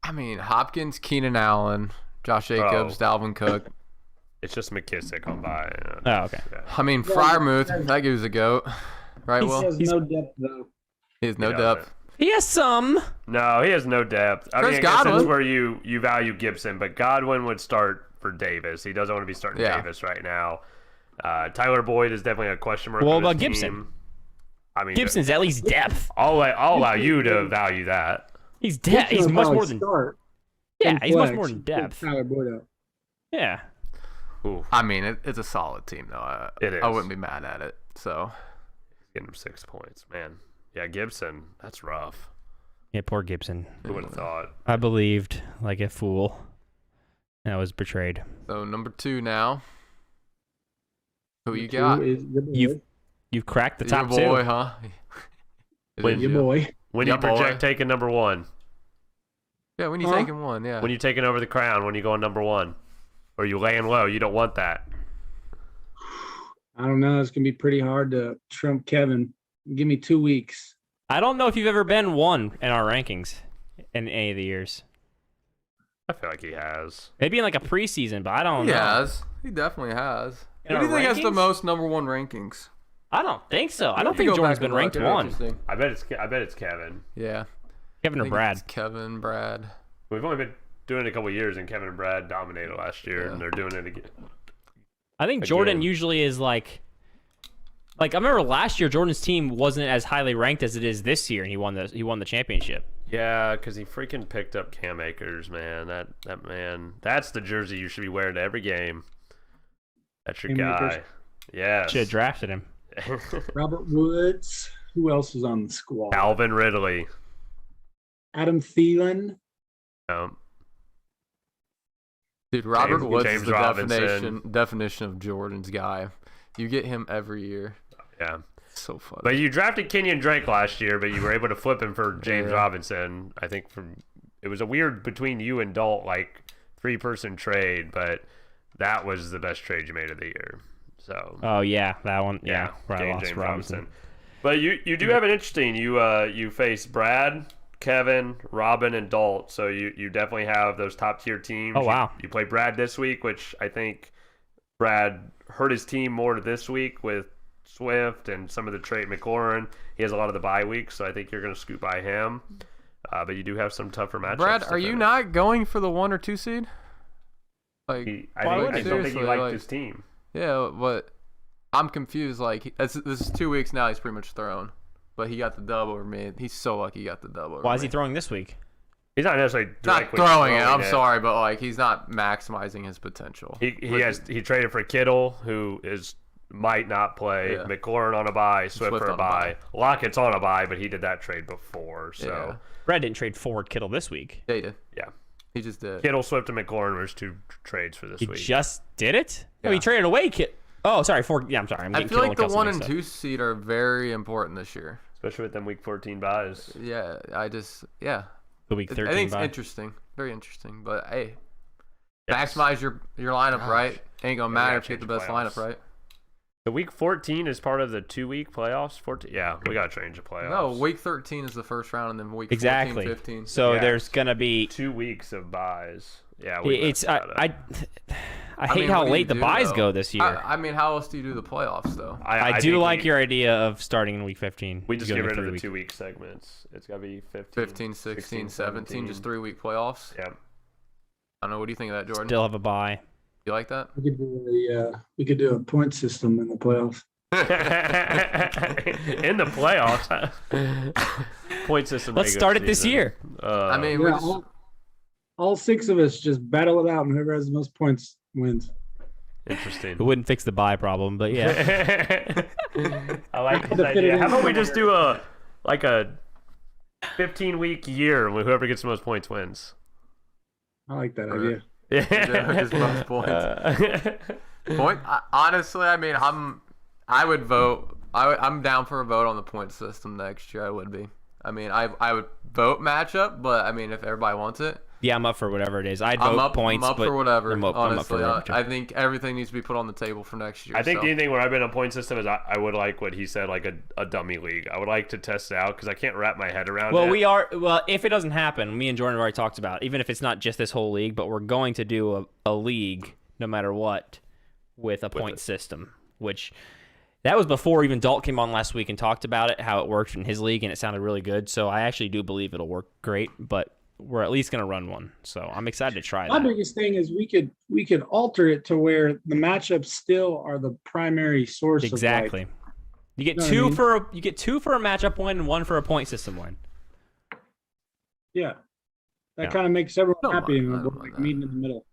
S4: I mean, Hopkins, Keenan Allen, Josh Jacobs, Dalvin Cook.
S2: It's just McKissick on bye.
S3: Oh, okay.
S4: I mean, Freiermuth, that gives a goat. Right,
S5: He
S4: Will?
S5: has no depth though.
S4: He has no
S2: He doesn't.
S4: depth.
S3: He has some.
S2: No, he has no depth. I
S4: Chris
S2: mean, I guess
S4: Godwin.
S2: that's where you value Gibson, but Godwin would start for Davis. He doesn't want to be starting
S4: Yeah.
S2: Davis right now. Tyler Boyd is definitely a question mark.
S3: What
S2: on his
S3: about Gibson?
S2: team. I mean,
S3: Gibson's at least depth.
S2: I'll allow you to value that.
S3: He's depth. He's
S5: Gibson will
S3: much
S5: probably
S3: more than.
S5: start
S3: Yeah,
S5: in
S3: he's much
S5: flex
S3: more than
S5: with
S3: depth.
S5: Tyler Boyd out.
S3: Yeah.
S2: Ooh,
S4: I mean, it's a solid team, though.
S2: It is.
S4: I wouldn't be mad at it. So,
S2: getting him 6 points, man. Yeah, Gibson, that's rough.
S3: Yeah, poor Gibson.
S2: Who would have thought?
S3: I believed like a fool. And I was betrayed.
S4: so number 2 now. Who you
S5: Two
S4: got?
S5: is your boy.
S3: You've cracked the
S4: Your
S3: top
S4: boy,
S3: 2.
S4: huh? It
S2: When
S4: is
S5: Your
S4: you.
S5: boy.
S2: When
S4: Yeah,
S2: you project
S4: boy.
S2: taking number 1,
S4: Yeah, when you
S5: Huh?
S4: taking one, yeah.
S2: when you taking over the crown, when you going number 1, or you laying low, you don't want that.
S5: I don't know. It's gonna be pretty hard to trump Kevin. Give me 2 weeks.
S3: I don't know if you've ever been 1 in our rankings in any of the years.
S2: I feel like he has.
S3: Maybe in like a preseason, but I don't
S4: He
S3: know.
S4: has. He definitely has.
S3: In
S4: Who do you
S3: our
S4: think has the
S3: rankings?
S4: most number 1 rankings?
S3: I don't think so. I don't
S4: If you
S3: think
S4: go
S3: Jordan's
S4: back
S3: been
S4: and
S3: ranked
S4: look,
S3: 1.
S4: interesting.
S2: I bet it's Kevin.
S4: Yeah.
S3: Kevin
S4: I
S3: or
S4: think
S3: Brad.
S4: it's Kevin, Brad.
S2: We've only been doing it a couple years, and Kevin and Brad dominated last year,
S4: Yeah.
S2: and they're doing it again.
S3: I think Jordan
S2: Again.
S3: usually is like I remember last year Jordan's team wasn't as highly ranked as it is this year, and he won the championship.
S2: Yeah, because he freaking picked up Cam Akers, man. That man, that's the jersey you should be wearing to every game. That's your
S5: Cam
S2: guy.
S5: Akers.
S2: Yes.
S3: Should have drafted him.
S5: Robert Woods. Who else is on the squad?
S2: Alvin Ridley.
S5: Adam Thielen.
S4: Dude, Robert Woods
S2: James
S4: is the
S2: Robinson.
S4: definition of Jordan's guy. You get him every year.
S2: Yeah.
S4: It's so fun.
S2: But you drafted Kenyon Drake last year, but you were able to flip him for James
S4: Yeah.
S2: Robinson. I think it was a weird between you and Dalt, like 3-person trade, but that was the best trade you made of the year. So
S3: Oh yeah, that one. Yeah, where I
S2: getting
S3: lost
S2: James
S3: Robinson.
S2: But you do have an interesting. You face Brad, Kevin, Robin, and Dalt. So you definitely have those top tier teams.
S3: Oh, wow.
S2: You play Brad this week, which I think Brad hurt his team more this week with Swift and some of the trade McLaurin. He has a lot of the bye weeks, so I think you're going to scoot by him. But you do have some tougher matchups.
S4: Brad,
S2: to
S4: are you
S2: finish.
S4: not going for the 1 or 2 seed? Like,
S2: I
S3: Why
S2: don't
S3: wouldn't
S2: think he
S4: seriously,
S2: liked
S4: like-
S2: his team.
S4: yeah, but I'm confused. Like, this is 2 weeks now. He's pretty much thrown. But he got the dub over me. He's so lucky he got the dub over
S3: Why
S4: me.
S3: is he throwing this week?
S2: He's not necessarily
S4: Not
S2: directly
S4: throwing it. I'm sorry, but like he's not maximizing his potential.
S2: He traded for Kittle, who might not play.
S4: Yeah.
S2: McLaurin on a bye, Swift
S4: Swift
S2: for a
S4: on a
S2: bye. Lockett's on a bye, but he did that trade before. So
S4: Yeah.
S3: Brad didn't trade forward Kittle this week.
S4: Yeah, he did.
S2: yeah,
S4: He just did.
S2: Kittle, Swift, and McLaurin was 2 trades for this
S3: He
S2: week.
S3: just did it? No, he
S4: Yeah.
S3: traded away Oh, sorry. I'm sorry. I'm
S4: I
S3: getting
S4: feel
S3: Kittle
S4: like
S3: and
S4: the
S3: Kelsey
S4: 1
S3: mixed
S4: and
S3: up.
S4: 2 seed are very important this year.
S2: Especially with them week 14 buys.
S4: Yeah,
S3: The week
S4: I
S3: 13
S4: think it's
S3: bye.
S4: interesting, very interesting. But hey,
S2: Yes.
S4: maximize your lineup right. Ain't gonna
S2: we
S4: matter
S2: gotta
S4: if you get the
S2: change
S4: best
S2: the
S4: lineup
S2: playoffs.
S4: right.
S2: The week 14 is part of the 2-week playoffs. 14. Yeah, we got to change the playoffs.
S4: No, week 13 is the first round, and then week
S3: Exactly.
S4: 14, 15.
S3: So
S2: Yeah.
S3: there's gonna be.
S2: 2 weeks of buys. Yeah,
S3: It's
S2: messed that up.
S3: I hate
S4: mean,
S3: how
S4: what do
S3: late
S4: you
S3: the
S4: do,
S3: buys
S4: though?
S3: go this year.
S4: I mean, how else do you do the playoffs though?
S3: I do
S2: think
S3: like your idea of starting in week 15.
S2: We just
S3: Going
S2: get rid
S3: into
S2: of the
S3: week.
S2: 2-week segments. It's got to be 15,
S4: 15, 16, 17, just 3-week playoffs.
S2: Yeah.
S4: I don't know. What do you think of that, Jordan?
S3: Still have a bye.
S4: You like that?
S5: We could do a point system in the playoffs.
S2: In the playoffs. Point system.
S3: Let's start it this year.
S4: I mean, we
S5: Yeah,
S4: just,
S5: all 6 of us just battle it out, and whoever has the most points wins.
S2: Interesting.
S3: It wouldn't fix the bye problem, but yeah.
S2: I like this idea. How about we just do a 15-week year where whoever gets the most points wins?
S5: I like that idea.
S4: his most points. Honestly, I mean, I would vote. I'm down for a vote on the point system next year. I would be. I mean, I would vote matchup, but I mean, if everybody wants it,
S3: Yeah, I'm up for whatever it is. I'd
S4: I'm
S3: vote
S4: up,
S3: points,
S4: I'm up
S3: but
S4: for whatever.
S3: I'm up
S4: Honestly,
S3: for whatever.
S4: I think everything needs to be put on the table for next year.
S2: I think
S4: so.
S2: the only thing where I've been a point system is I would like what he said, like a dummy league. I would like to test it out because I can't wrap my head around it.
S3: Well, if it doesn't happen, me and Jordan have already talked about it, even if it's not just this whole league, but we're going to do a league no matter what with a point system, which that was before even Dalt came on last week and talked about it, how it worked in his league, and it sounded really good. So I actually do believe it'll work great, but we're at least going to run one. So I'm excited to try
S5: My
S3: that.
S5: biggest thing is we could alter it to where the matchups still are the primary source.
S3: Exactly.
S5: Of
S3: You get
S5: know what I
S3: two
S5: mean?
S3: for a matchup win and one for a point system win.
S5: Yeah, that
S3: Yeah.
S5: kind of makes everyone
S4: Don't
S5: happy,
S4: mind-
S5: and
S4: I
S5: we're
S4: don't
S5: like
S4: mind that.
S5: meeting in the middle.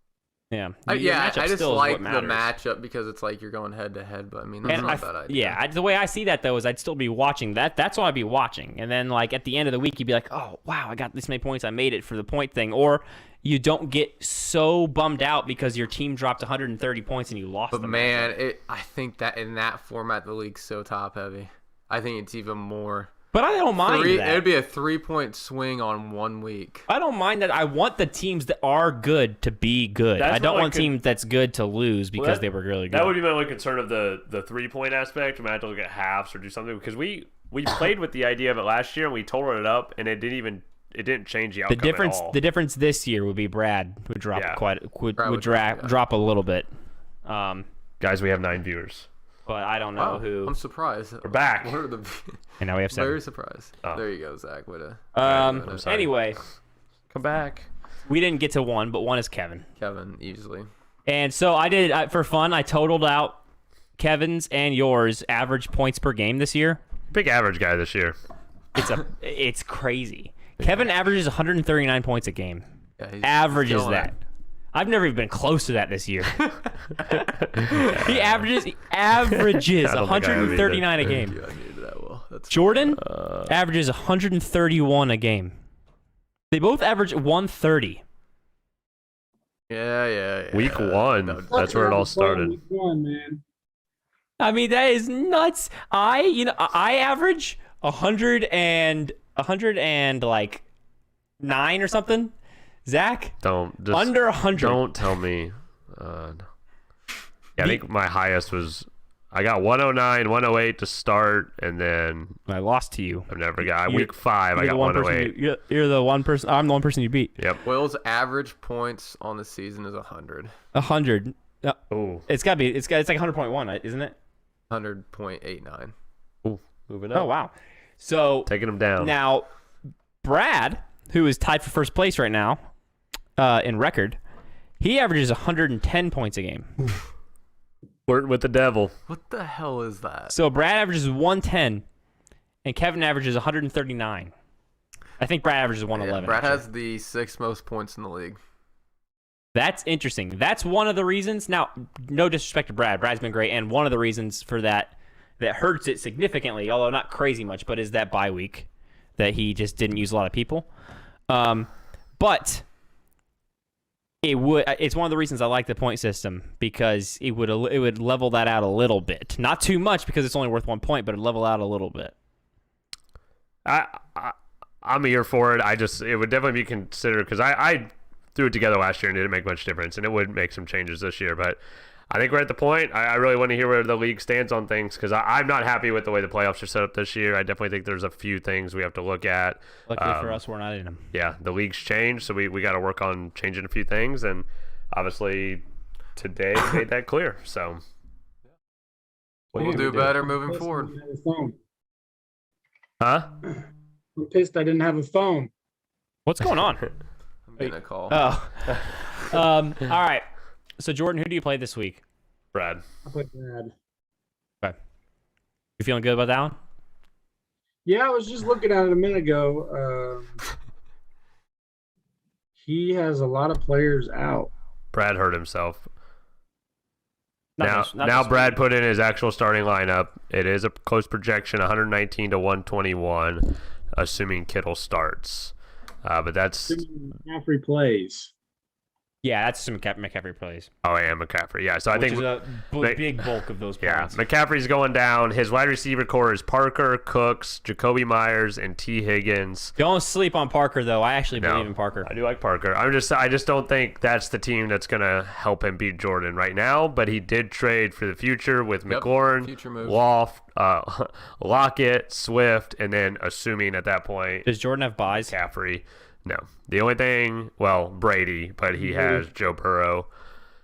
S3: Yeah.
S4: I just
S3: still is
S4: like
S3: what
S4: the
S3: matters.
S4: matchup because it's like you're going head to head. But I mean, that's
S3: And
S4: not a bad idea.
S3: yeah, the way I see that though is I'd still be watching that. That's what I'd be watching, and then like at the end of the week, you'd be like, "Oh wow, I got this many points. I made it for the point thing." Or you don't get so bummed out because your team dropped 130 points and you lost.
S4: But
S3: the
S4: man,
S3: matchup.
S4: I think that in that format, the league's so top heavy. I think it's even more.
S3: But I don't mind that.
S4: It'd be a 3-point swing on 1 week.
S3: I don't mind that. I want the teams that are good to be good.
S2: That's
S3: I don't
S2: what
S3: want a team that's good to lose because they were really good.
S2: That would be my only concern of the 3-point aspect. We might have to look at halves or do something because we played with the idea of it last year and we totaled it up and it didn't change the outcome at all.
S3: The difference this year would be Brad would drop
S2: Yeah.
S3: drop a little bit.
S2: Guys, we have 9 viewers.
S3: But I don't know
S4: Oh,
S3: who.
S4: I'm surprised.
S2: We're back.
S4: What are the?
S3: And now we have 7.
S4: Very surprised.
S2: Oh.
S4: There you go, Zach. Way to
S2: I'm sorry.
S3: Anyway,
S2: Come back.
S3: we didn't get to 1, but 1 is Kevin.
S4: Kevin easily.
S3: And so I did for fun. I totaled out Kevin's and yours average points per game this year.
S2: Big average guy this year.
S3: It's crazy. Kevin averages 139 points a game.
S4: Yeah, he's
S3: Averages
S4: killing
S3: that.
S4: it.
S3: I've never even been close to that this year. He averages
S2: I don't think I have
S3: 139 a game.
S4: Yeah, I needed that well. That's
S3: Jordan averages 131 a game. They both average 130.
S4: yeah.
S2: Week 1.
S4: No,
S2: That's where it all started.
S5: Week 1, man.
S3: I mean, that is nuts. I average 100 and like 9 or something. Zach,
S2: Don't
S3: under 100.
S2: Don't tell me. I think my highest was I got 109, 108 to start, and then
S3: I lost to you.
S2: I've never got week 5. I
S3: You're
S2: got
S3: the one person
S2: 108.
S3: you're the one person. I'm the one person you beat.
S2: Yep.
S4: Will's average points on the season is 100.
S3: 100.
S2: Oh,
S3: It's gotta be. It's like 100.1, isn't it?
S4: 100.89.
S2: moving up.
S3: Oh wow. So
S2: Taking him down.
S3: now, Brad, who is tied for first place right now in record, he averages 110 points a game.
S2: Flirting with the devil.
S4: What the hell is that?
S3: So Brad averages 110, and Kevin averages 139. I think Brad averages 111.
S4: Brad
S3: actually.
S4: has the 6th most points in the league.
S3: That's interesting. That's one of the reasons. Now, no disrespect to Brad. Brad's been great, and one of the reasons for that hurts it significantly, although not crazy much, but is that bye week that he just didn't use a lot of people. But it's one of the reasons I like the point system because it would level that out a little bit. Not too much because it's only worth 1 point, but it'd level out a little bit.
S2: I'm here for it. It would definitely be considered because I threw it together last year and it didn't make much difference, and it would make some changes this year. But I think we're at the point. I really want to hear where the league stands on things because I'm not happy with the way the playoffs are set up this year. I definitely think there's a few things we have to look at.
S3: Luckily for us, we're not in them.
S2: Yeah, the league's changed, so we got to work on changing a few things, and obviously today made that clear. So
S4: We'll do better moving forward.
S5: I didn't have a phone.
S2: Huh?
S5: I'm pissed I didn't have a phone.
S3: What's going on?
S4: I'm getting a call.
S3: Oh. All right. So Jordan, who do you play this week?
S2: Brad.
S5: I played Brad.
S3: Okay. You feeling good about that one?
S5: Yeah, I was just looking at it a minute ago. He has a lot of players out.
S2: Brad hurt himself.
S3: Not
S2: Now
S3: this
S2: Brad put in his actual starting lineup. It is a close projection, 119 to 121, assuming Kittle starts. But that's
S5: McCaffrey plays.
S3: Yeah, that's some McCaffrey plays.
S2: and McCaffrey. Yeah, so I
S3: Which
S2: think
S3: is a big bulk of those
S2: yeah,
S3: points.
S2: McCaffrey's going down. His wide receiver core is Parker, Cooks, Jacoby Myers, and T. Higgins.
S3: Don't sleep on Parker, though. I actually believe in Parker.
S2: I do like Parker. I just don't think that's the team that's gonna help him beat Jordan right now. But he did trade for the future with McLaurin,
S4: future moves.
S2: Loft, Lockett, Swift, and then assuming at that point
S3: Does Jordan have buys?
S2: McCaffrey. No, the only thing, Brady, but he has Joe Burrow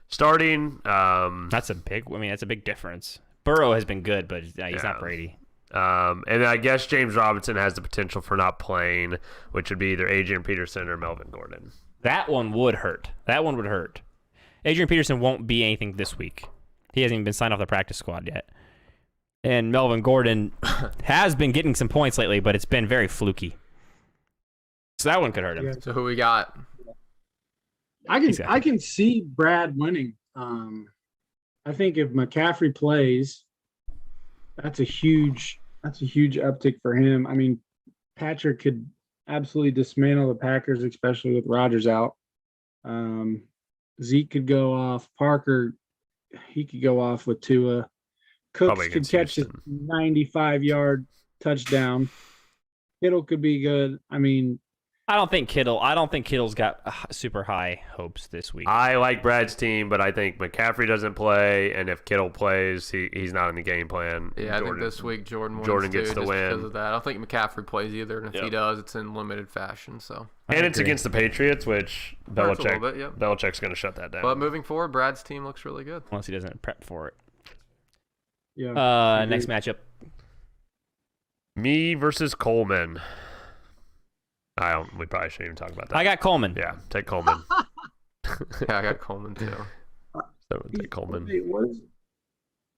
S2: starting.
S3: That's a big difference. Burrow has been good, but he's not Brady.
S2: And I guess James Robinson has the potential for not playing, which would be either Adrian Peterson or Melvin Gordon.
S3: That one would hurt. Adrian Peterson won't be anything this week. He hasn't even been signed off the practice squad yet. And Melvin Gordon has been getting some points lately, but it's been very fluky. So that one could hurt him.
S5: Yeah.
S4: So who we got?
S5: I can see Brad winning. I think if McCaffrey plays, that's a huge uptick for him. I mean, Patrick could absolutely dismantle the Packers, especially with Rodgers out. Zeke could go off. Parker, he could go off with Tua. Cooks could catch a 95-yard touchdown. Kittle could be good. I mean,
S3: I don't think Kittle's got super high hopes this week.
S2: I like Brad's team, but I think McCaffrey doesn't play, and if Kittle plays, he's not in the game plan.
S4: Yeah, I think this week Jordan
S2: gets the win
S4: because of that. I don't think McCaffrey plays either, and if he does, it's in limited fashion. So
S2: and it's against the Patriots, which
S4: Hurts a little bit,
S2: Belichick's going to shut that down.
S4: But moving forward, Brad's team looks really good.
S3: Unless he doesn't prep for it.
S5: yeah.
S3: Next matchup.
S2: Me versus Coleman. We probably shouldn't even talk about that.
S3: I got Coleman.
S2: Yeah, take Coleman.
S4: Yeah, I got Coleman too.
S2: So take Coleman.
S5: Wait,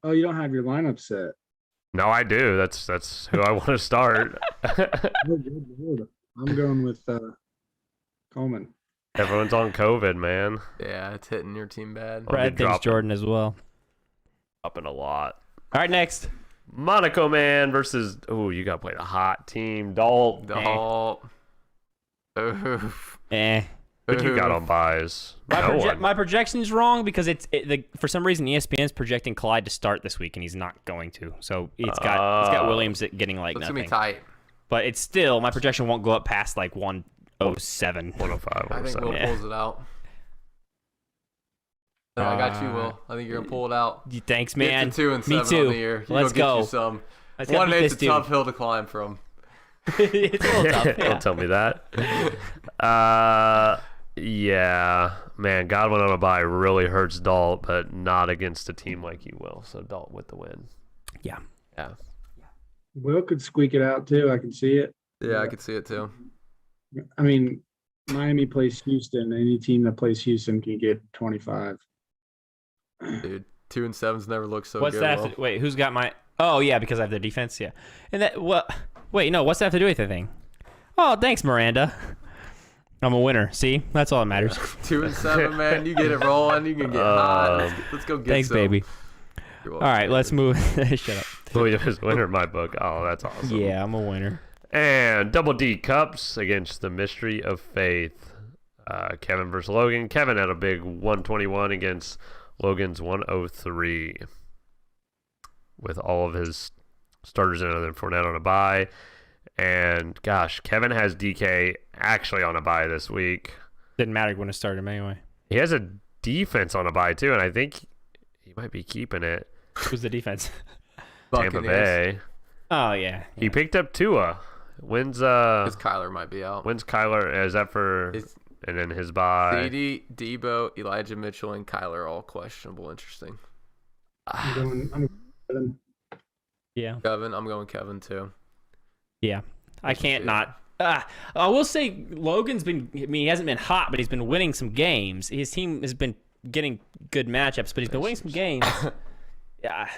S5: oh, you don't have your lineup set.
S2: No, I do. That's who I want to start.
S5: I'm going with Coleman.
S2: Everyone's on COVID, man.
S4: Yeah, it's hitting your team bad.
S3: Brad thinks Jordan as well.
S2: Dropping a lot.
S3: All right, next.
S2: Monaco Man versus you got to play the hot team. Dalt.
S4: Oof.
S2: But you got on buys.
S3: My projection's wrong because for some reason ESPN's projecting Clyde to start this week and he's not going to. So it's got Williams getting like
S4: It's
S3: nothing.
S4: gonna be tight.
S3: But it's still my projection won't go up past like 107.
S2: 105.
S4: I think Will pulls it out. No, I got you, Will. I think you're gonna pull it out.
S3: Thanks, man.
S4: Get to 2 and 7
S3: Me too.
S4: on the year.
S3: Let's
S4: Get
S3: go.
S4: you some.
S3: 1-8's
S4: 1-8's a tough hill to climb from.
S3: It's a little tough. Yeah.
S2: Don't tell me that. Yeah, man, Godwin on a bye really hurts Dalt, but not against a team like you will. So Dalt with the win.
S3: Yeah.
S5: Will could squeak it out too. I can see it.
S4: Yeah, I could see it too.
S5: I mean, Miami plays Houston. Any team that plays Houston can get 25.
S4: Dude, 2 and 7's never looked so
S3: What's
S4: good.
S3: that? Wait, who's got my? Oh yeah, because I have the defense. Yeah, and that what? Wait, no. What's that have to do with anything? Oh, thanks, Miranda. I'm a winner. See, that's all that matters.
S4: 2 and 7, man. You get it rolling. You can get hot. Let's go get
S3: Thanks,
S4: some.
S3: baby.
S4: You're
S3: All
S4: welcome.
S3: right, let's move. Shut up.
S2: William is winner in my book. Oh, that's awesome.
S3: Yeah, I'm a winner.
S2: And Double D Cups against the Mystery of Faith. Kevin versus Logan. Kevin had a big 121 against Logan's 103. With all of his starters in, other than Fournette on a bye. And gosh, Kevin has DK actually on a bye this week.
S3: Didn't matter when it started him anyway.
S2: He has a defense on a bye too, and I think he might be keeping it.
S3: Who's the defense?
S2: Tampa Bay.
S3: Oh yeah.
S2: He picked up Tua. When's
S4: Because Kyler might be out.
S2: when's Kyler? Is that for? And then his bye.
S4: CD, Debo, Elijah Mitchell, and Kyler all questionable. Interesting.
S5: I'm
S3: Yeah.
S4: Kevin, I'm going Kevin too.
S3: Yeah. I can't not. I will say Logan's been. I mean, he hasn't been hot, but he's been winning some games. His team has been getting good matchups, but he's been winning some games. Yeah.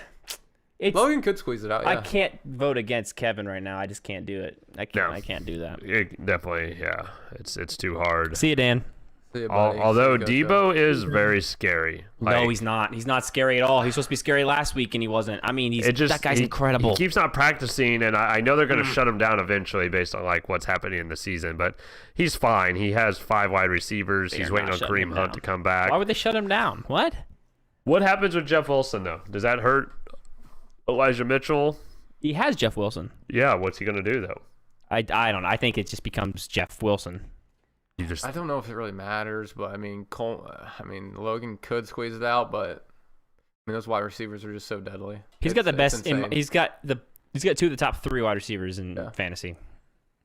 S4: Logan could squeeze it out. Yeah.
S3: I can't vote against Kevin right now. I just can't do it. I can't.
S2: No.
S3: I can't do that.
S2: Definitely, yeah. It's too hard.
S3: See you, Dan.
S4: See ya, buddy.
S2: Although
S4: See ya, Coach.
S2: Debo is very scary.
S3: No, he's not. He's not scary at all. He's supposed to be scary last week, and he wasn't. I mean, that guy's
S2: he
S3: incredible.
S2: He keeps not practicing, and I know they're going to shut him down eventually based on like what's happening in the season. But he's fine. He has 5 wide receivers.
S3: They
S2: He's
S3: are
S2: waiting
S3: not
S2: on
S3: shutting
S2: Kareem
S3: him
S2: Hunt
S3: down.
S2: to come back.
S3: Why would they shut him down? What?
S2: What happens with Jeff Wilson though? Does that hurt Elijah Mitchell?
S3: He has Jeff Wilson.
S2: Yeah. What's he going to do though?
S3: I don't know. I think it just becomes Jeff Wilson.
S2: You just
S4: I don't know if it really matters, but I mean, Logan could squeeze it out, but I mean, those wide receivers are just so deadly.
S3: He's got the
S4: It's
S3: best.
S4: insane.
S3: He's got 2 of the top 3 wide receivers in
S4: Yeah.
S3: fantasy.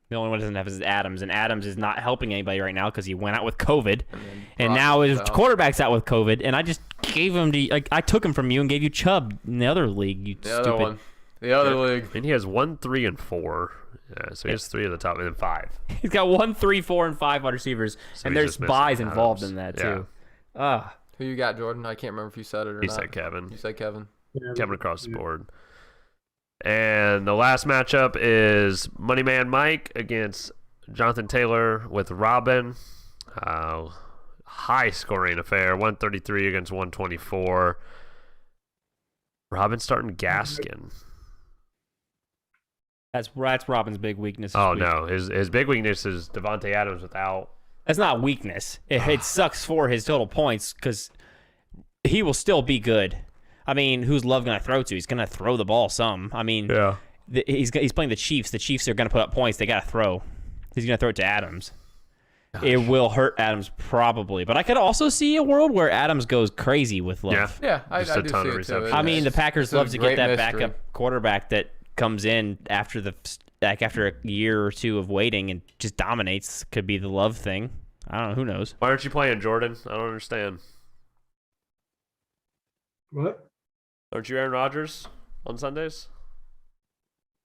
S3: The only one who doesn't have is Adams, and Adams is not helping anybody right now because he went out with COVID,
S4: then
S3: and
S4: Brock
S3: now his
S4: is out.
S3: quarterback's out with COVID, and I just gave him I took him from you and gave you Chubb in the other league. You
S4: The
S3: stupid.
S4: other one, the other league.
S2: and he has 1, 3, and 4. Yeah, so he has 3 of the top, and then 5.
S3: He's got 1, 3, 4, and 5 wide receivers,
S2: So
S3: and
S2: he's
S3: there's
S2: just missing
S3: buys involved
S2: Adams.
S3: in that
S2: Yeah.
S3: too.
S4: Who you got, Jordan? I can't remember if you said it or
S2: He
S4: not.
S2: said Kevin.
S4: You said Kevin.
S5: Yeah,
S2: Kevin across the board. And the last matchup is Moneyman Mike against Jonathan Taylor with Robin. High scoring affair, 133 against 124. Robin starting Gaskin.
S3: That's Robin's big weakness. this
S2: Oh
S3: week.
S2: no, his big weakness is Devontae Adams without.
S3: That's not weakness. It sucks for his total points because he will still be good. I mean, who's Love going to throw to? He's going to throw the ball some. I mean,
S2: Yeah.
S3: he's playing the Chiefs. The Chiefs are going to put up points. They got to throw. He's going to throw it to Adams. It will hurt Adams probably, but I could also see a world where Adams goes crazy with Love.
S2: Yeah.
S4: Yeah, I
S2: Just a
S4: do
S2: ton
S4: see
S2: of
S4: it too.
S2: receptions.
S3: I mean, the Packers
S4: It's a
S3: love to get
S4: great
S3: that
S4: mystery.
S3: backup quarterback that comes in after after a year or 2 of waiting and just dominates. Could be the Love thing. I don't know. Who knows?
S2: Why aren't you playing Jordan? I don't understand.
S5: What?
S2: Aren't you Aaron Rodgers on Sundays?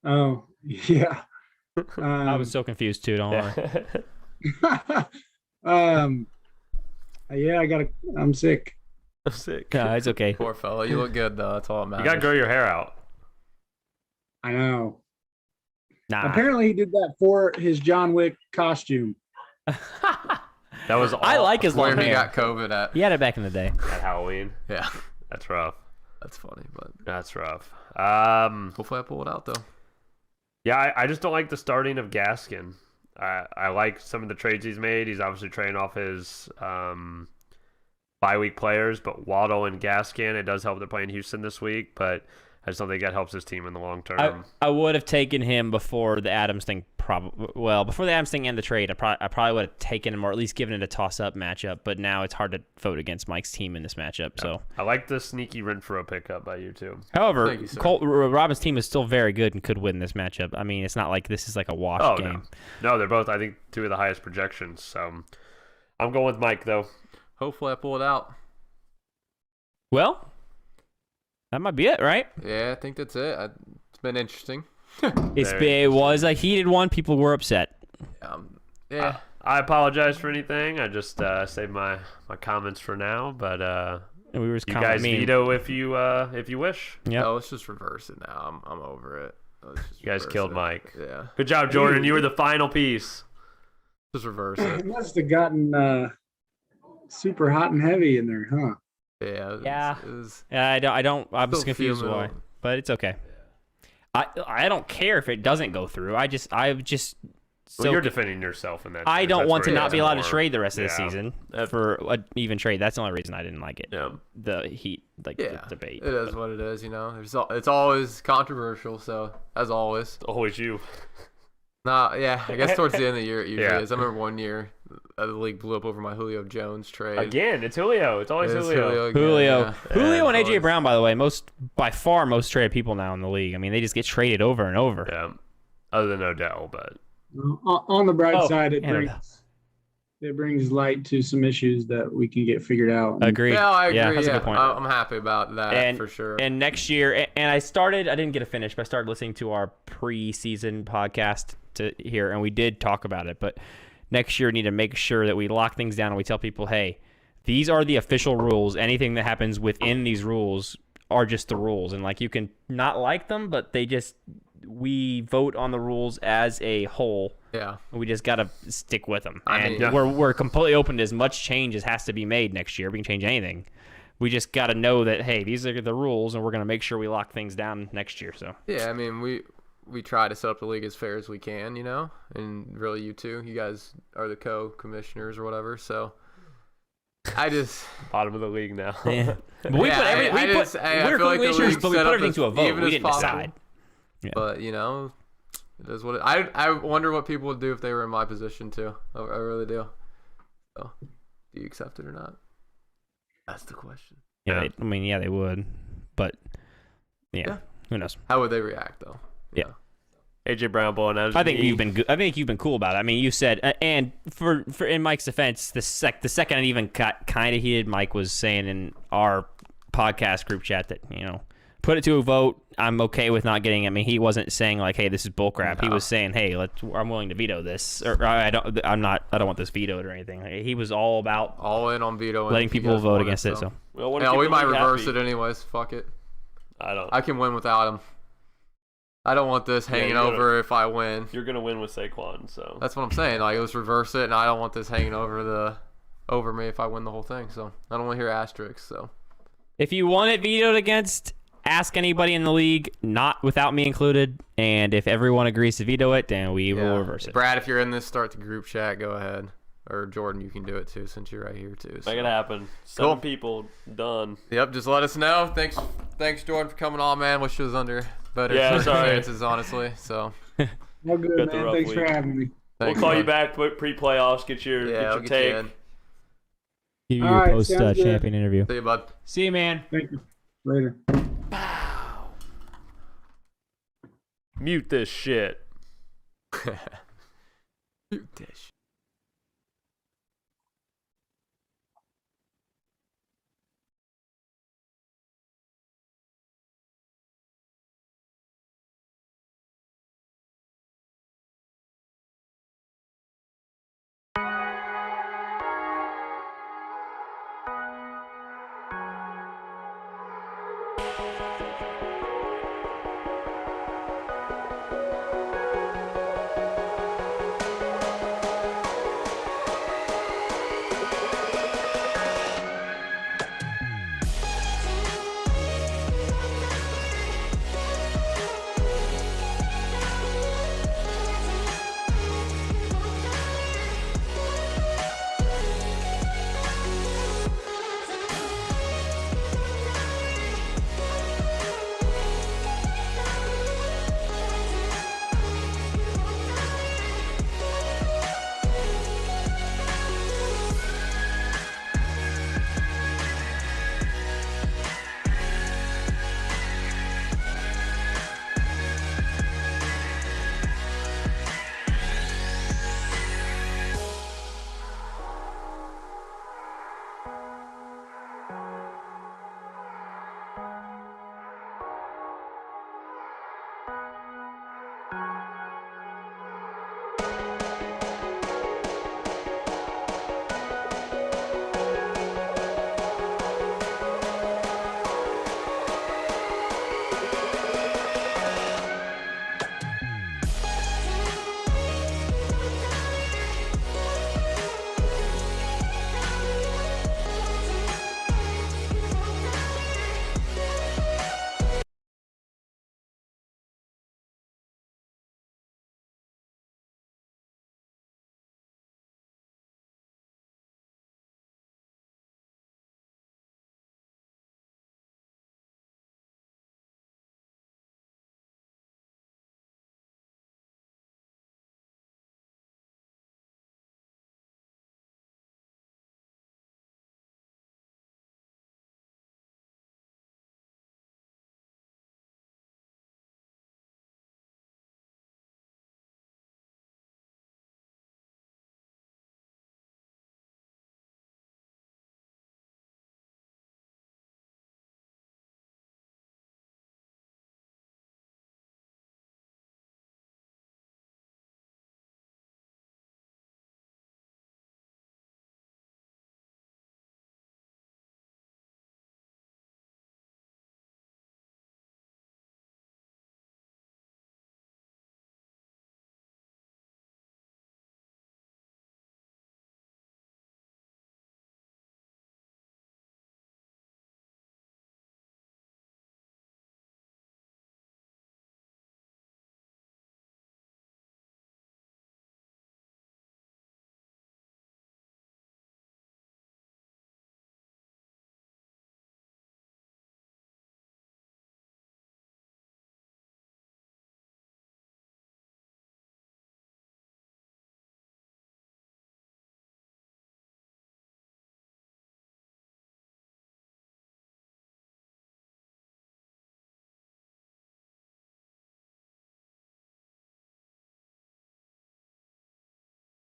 S5: Oh, yeah.
S3: I was so confused too. Don't worry.
S5: Yeah, I'm sick.
S2: I'm sick.
S3: No, it's okay.
S4: Poor fella. You look good though. That's all that
S2: You
S4: matters.
S2: gotta grow your hair out.
S5: I know.
S3: Nah.
S5: Apparently, he did that for his John Wick costume.
S2: That was all
S3: I like his
S4: Where
S3: long
S4: he
S3: hair.
S4: got COVID at.
S3: He had it back in the day.
S2: at Halloween.
S4: Yeah,
S2: That's rough.
S4: that's funny, but
S2: That's rough.
S4: hopefully I pull it out though.
S2: Yeah, I just don't like the starting of Gaskin. I like some of the trades he's made. He's obviously trading off his bye week players, but Waddle and Gaskin, it does help they're playing Houston this week, but I just don't think that helps his team in the long term.
S3: I would have taken him before the Adams thing. Before the Adams thing and the trade, I probably would have taken him or at least given it a toss-up matchup. But now it's hard to vote against Mike's team in this matchup. So,
S2: I like the sneaky Renfro pickup by you too.
S3: however,
S4: Thank you, sir.
S3: Robin's team is still very good and could win this matchup. I mean, it's not like this is like a wash
S2: Oh
S3: game.
S2: no, they're both I think 2 of the highest projections. So I'm going with Mike though.
S4: Hopefully I pull it out.
S3: Well, that might be it, right?
S4: Yeah, I think that's it. It's been interesting.
S3: It was a heated one. People were upset.
S4: Yeah.
S2: I apologize for anything. I just saved my comments for now, but
S3: And we were just
S2: you
S3: kind
S2: guys
S3: of mean.
S2: veto if you wish.
S3: Yep.
S4: No, let's just reverse it now. I'm over it. Let's just
S2: You guys
S4: reverse
S2: killed
S4: it.
S2: Mike.
S4: Yeah.
S2: Good job, Jordan. You were the final piece.
S4: Just reverse
S5: It
S4: it.
S5: must have gotten super hot and heavy in there, huh?
S4: Yeah.
S3: Yeah.
S4: It was,
S3: I don't. I'm just
S4: Still
S3: confused
S4: fuming
S3: why,
S4: on-
S3: but it's okay. I don't care if it doesn't go through. I just
S2: Well,
S3: so
S2: you're defending yourself in that.
S3: I
S2: sense.
S3: don't
S2: That's
S3: want to
S2: where
S3: not
S2: it's
S3: be allowed to
S2: more-
S3: trade the rest of the
S2: Yeah.
S3: season
S2: That-
S3: for an even trade. That's the only reason I didn't like it.
S2: Yeah.
S3: The heat, like
S4: yeah.
S3: the debate.
S4: It is what it is, you know. It's always controversial, so as always.
S2: Always you.
S4: Nah, yeah. I guess towards the end of the year it usually
S2: Yeah.
S4: is. I remember one year the league blew up over my Julio Jones trade.
S2: Again, it's Julio. It's always
S4: It is
S2: Julio.
S4: again,
S3: Julio,
S4: yeah.
S3: Julio, and
S2: And
S3: AJ
S2: always-
S3: Brown, by the way, by far most traded people now in the league. I mean, they just get traded over and over.
S2: Yeah. Other than Odell, but
S5: On the bright
S3: Oh,
S5: side, it
S3: and-
S5: brings light to some issues that we can get figured out.
S3: Agreed.
S4: Yeah, I agree.
S3: Yeah, that's a
S4: yeah.
S3: good point.
S4: I'm happy about that
S3: And-
S4: for sure.
S3: And next year, and I didn't get to finish, but I started listening to our preseason podcast to here, and we did talk about it. But next year, we need to make sure that we lock things down and we tell people, hey, these are the official rules. Anything that happens within these rules are just the rules. And, like, you can not like them, but we vote on the rules as a whole.
S4: Yeah.
S3: We just got to stick with them.
S4: I
S3: And
S4: mean-
S3: we're completely open to as much change as has to be made next year. We can change anything. We just got to know that, hey, these are the rules, and we're going to make sure we lock things down next year. So
S4: Yeah, I mean, we try to set up the league as fair as we can, and really you too. You guys are the co-commissioners or whatever, so I just
S2: Bottom of the league now.
S3: yeah. But we
S4: Yeah,
S3: put every,
S4: I
S3: we
S4: just-
S3: put,
S4: I
S3: we're
S4: feel like the
S3: commissioners,
S4: league's
S3: but we
S4: set
S3: put
S4: up
S3: everything
S4: as
S3: to a vote.
S4: even
S3: We
S4: as
S3: didn't
S4: possible.
S3: decide. Yeah.
S4: But it is what I wonder what people would do if they were in my position too. I really do. So, do you accept it or not? That's the question.
S3: Yeah, they would, but
S4: Yeah.
S3: who knows?
S4: How would they react though?
S3: Yeah.
S2: AJ Brown blowing out his
S3: I think
S2: knee.
S3: you've been good. I think you've been cool about it. I mean, you said, and for in Mike's defense, the second it even got kind of heated, Mike was saying in our podcast group chat that put it to a vote. I'm okay with not getting it. I mean, he wasn't saying like, "Hey, this is bullcrap." He was saying, "Hey, I'm willing to veto this," or I don't want this vetoed or anything. He was all about
S4: All in on veto.
S3: letting people vote against it. So
S2: Well, what
S4: Yeah,
S2: if
S4: we
S2: people
S4: might
S2: league
S4: reverse
S2: happy?
S4: it anyways. Fuck it.
S2: I
S4: can win without him. I don't want this hanging
S2: you're gonna-
S4: over if I win.
S2: You're gonna win with Saquon, so
S4: That's what I'm saying. Like, let's reverse it, and I don't want this hanging over me if I win the whole thing. So I don't want to hear asterisks. So
S3: if you want it vetoed against, ask anybody in the league, not without me included. And if everyone agrees to veto it, then we will reverse it.
S4: Brad, if you're in this, start the group chat. Go ahead. Or Jordan, you can do it too since you're right here too. So.
S2: make it happen. 7
S4: Cool.
S2: people done.
S4: Yep, just let us know. Thanks, Jordan, for coming on, man. Wish you was under better
S2: Yeah, sorry.
S4: circumstances, honestly. So
S5: All good,
S2: Got the
S5: man.
S2: rough
S5: Thanks for
S2: week.
S5: having me.
S4: thanks,
S2: We'll call you
S4: man.
S2: back pre-playoffs. Get your
S4: Yeah, I'll
S2: get
S4: get
S2: your
S4: you
S2: take.
S4: in.
S3: Give you
S5: All
S3: your
S5: right,
S3: post
S5: sounds good.
S3: champion interview.
S4: See you, bud.
S3: See you, man.
S5: Thank you. Later.
S2: Mute this shit.
S4: Dish.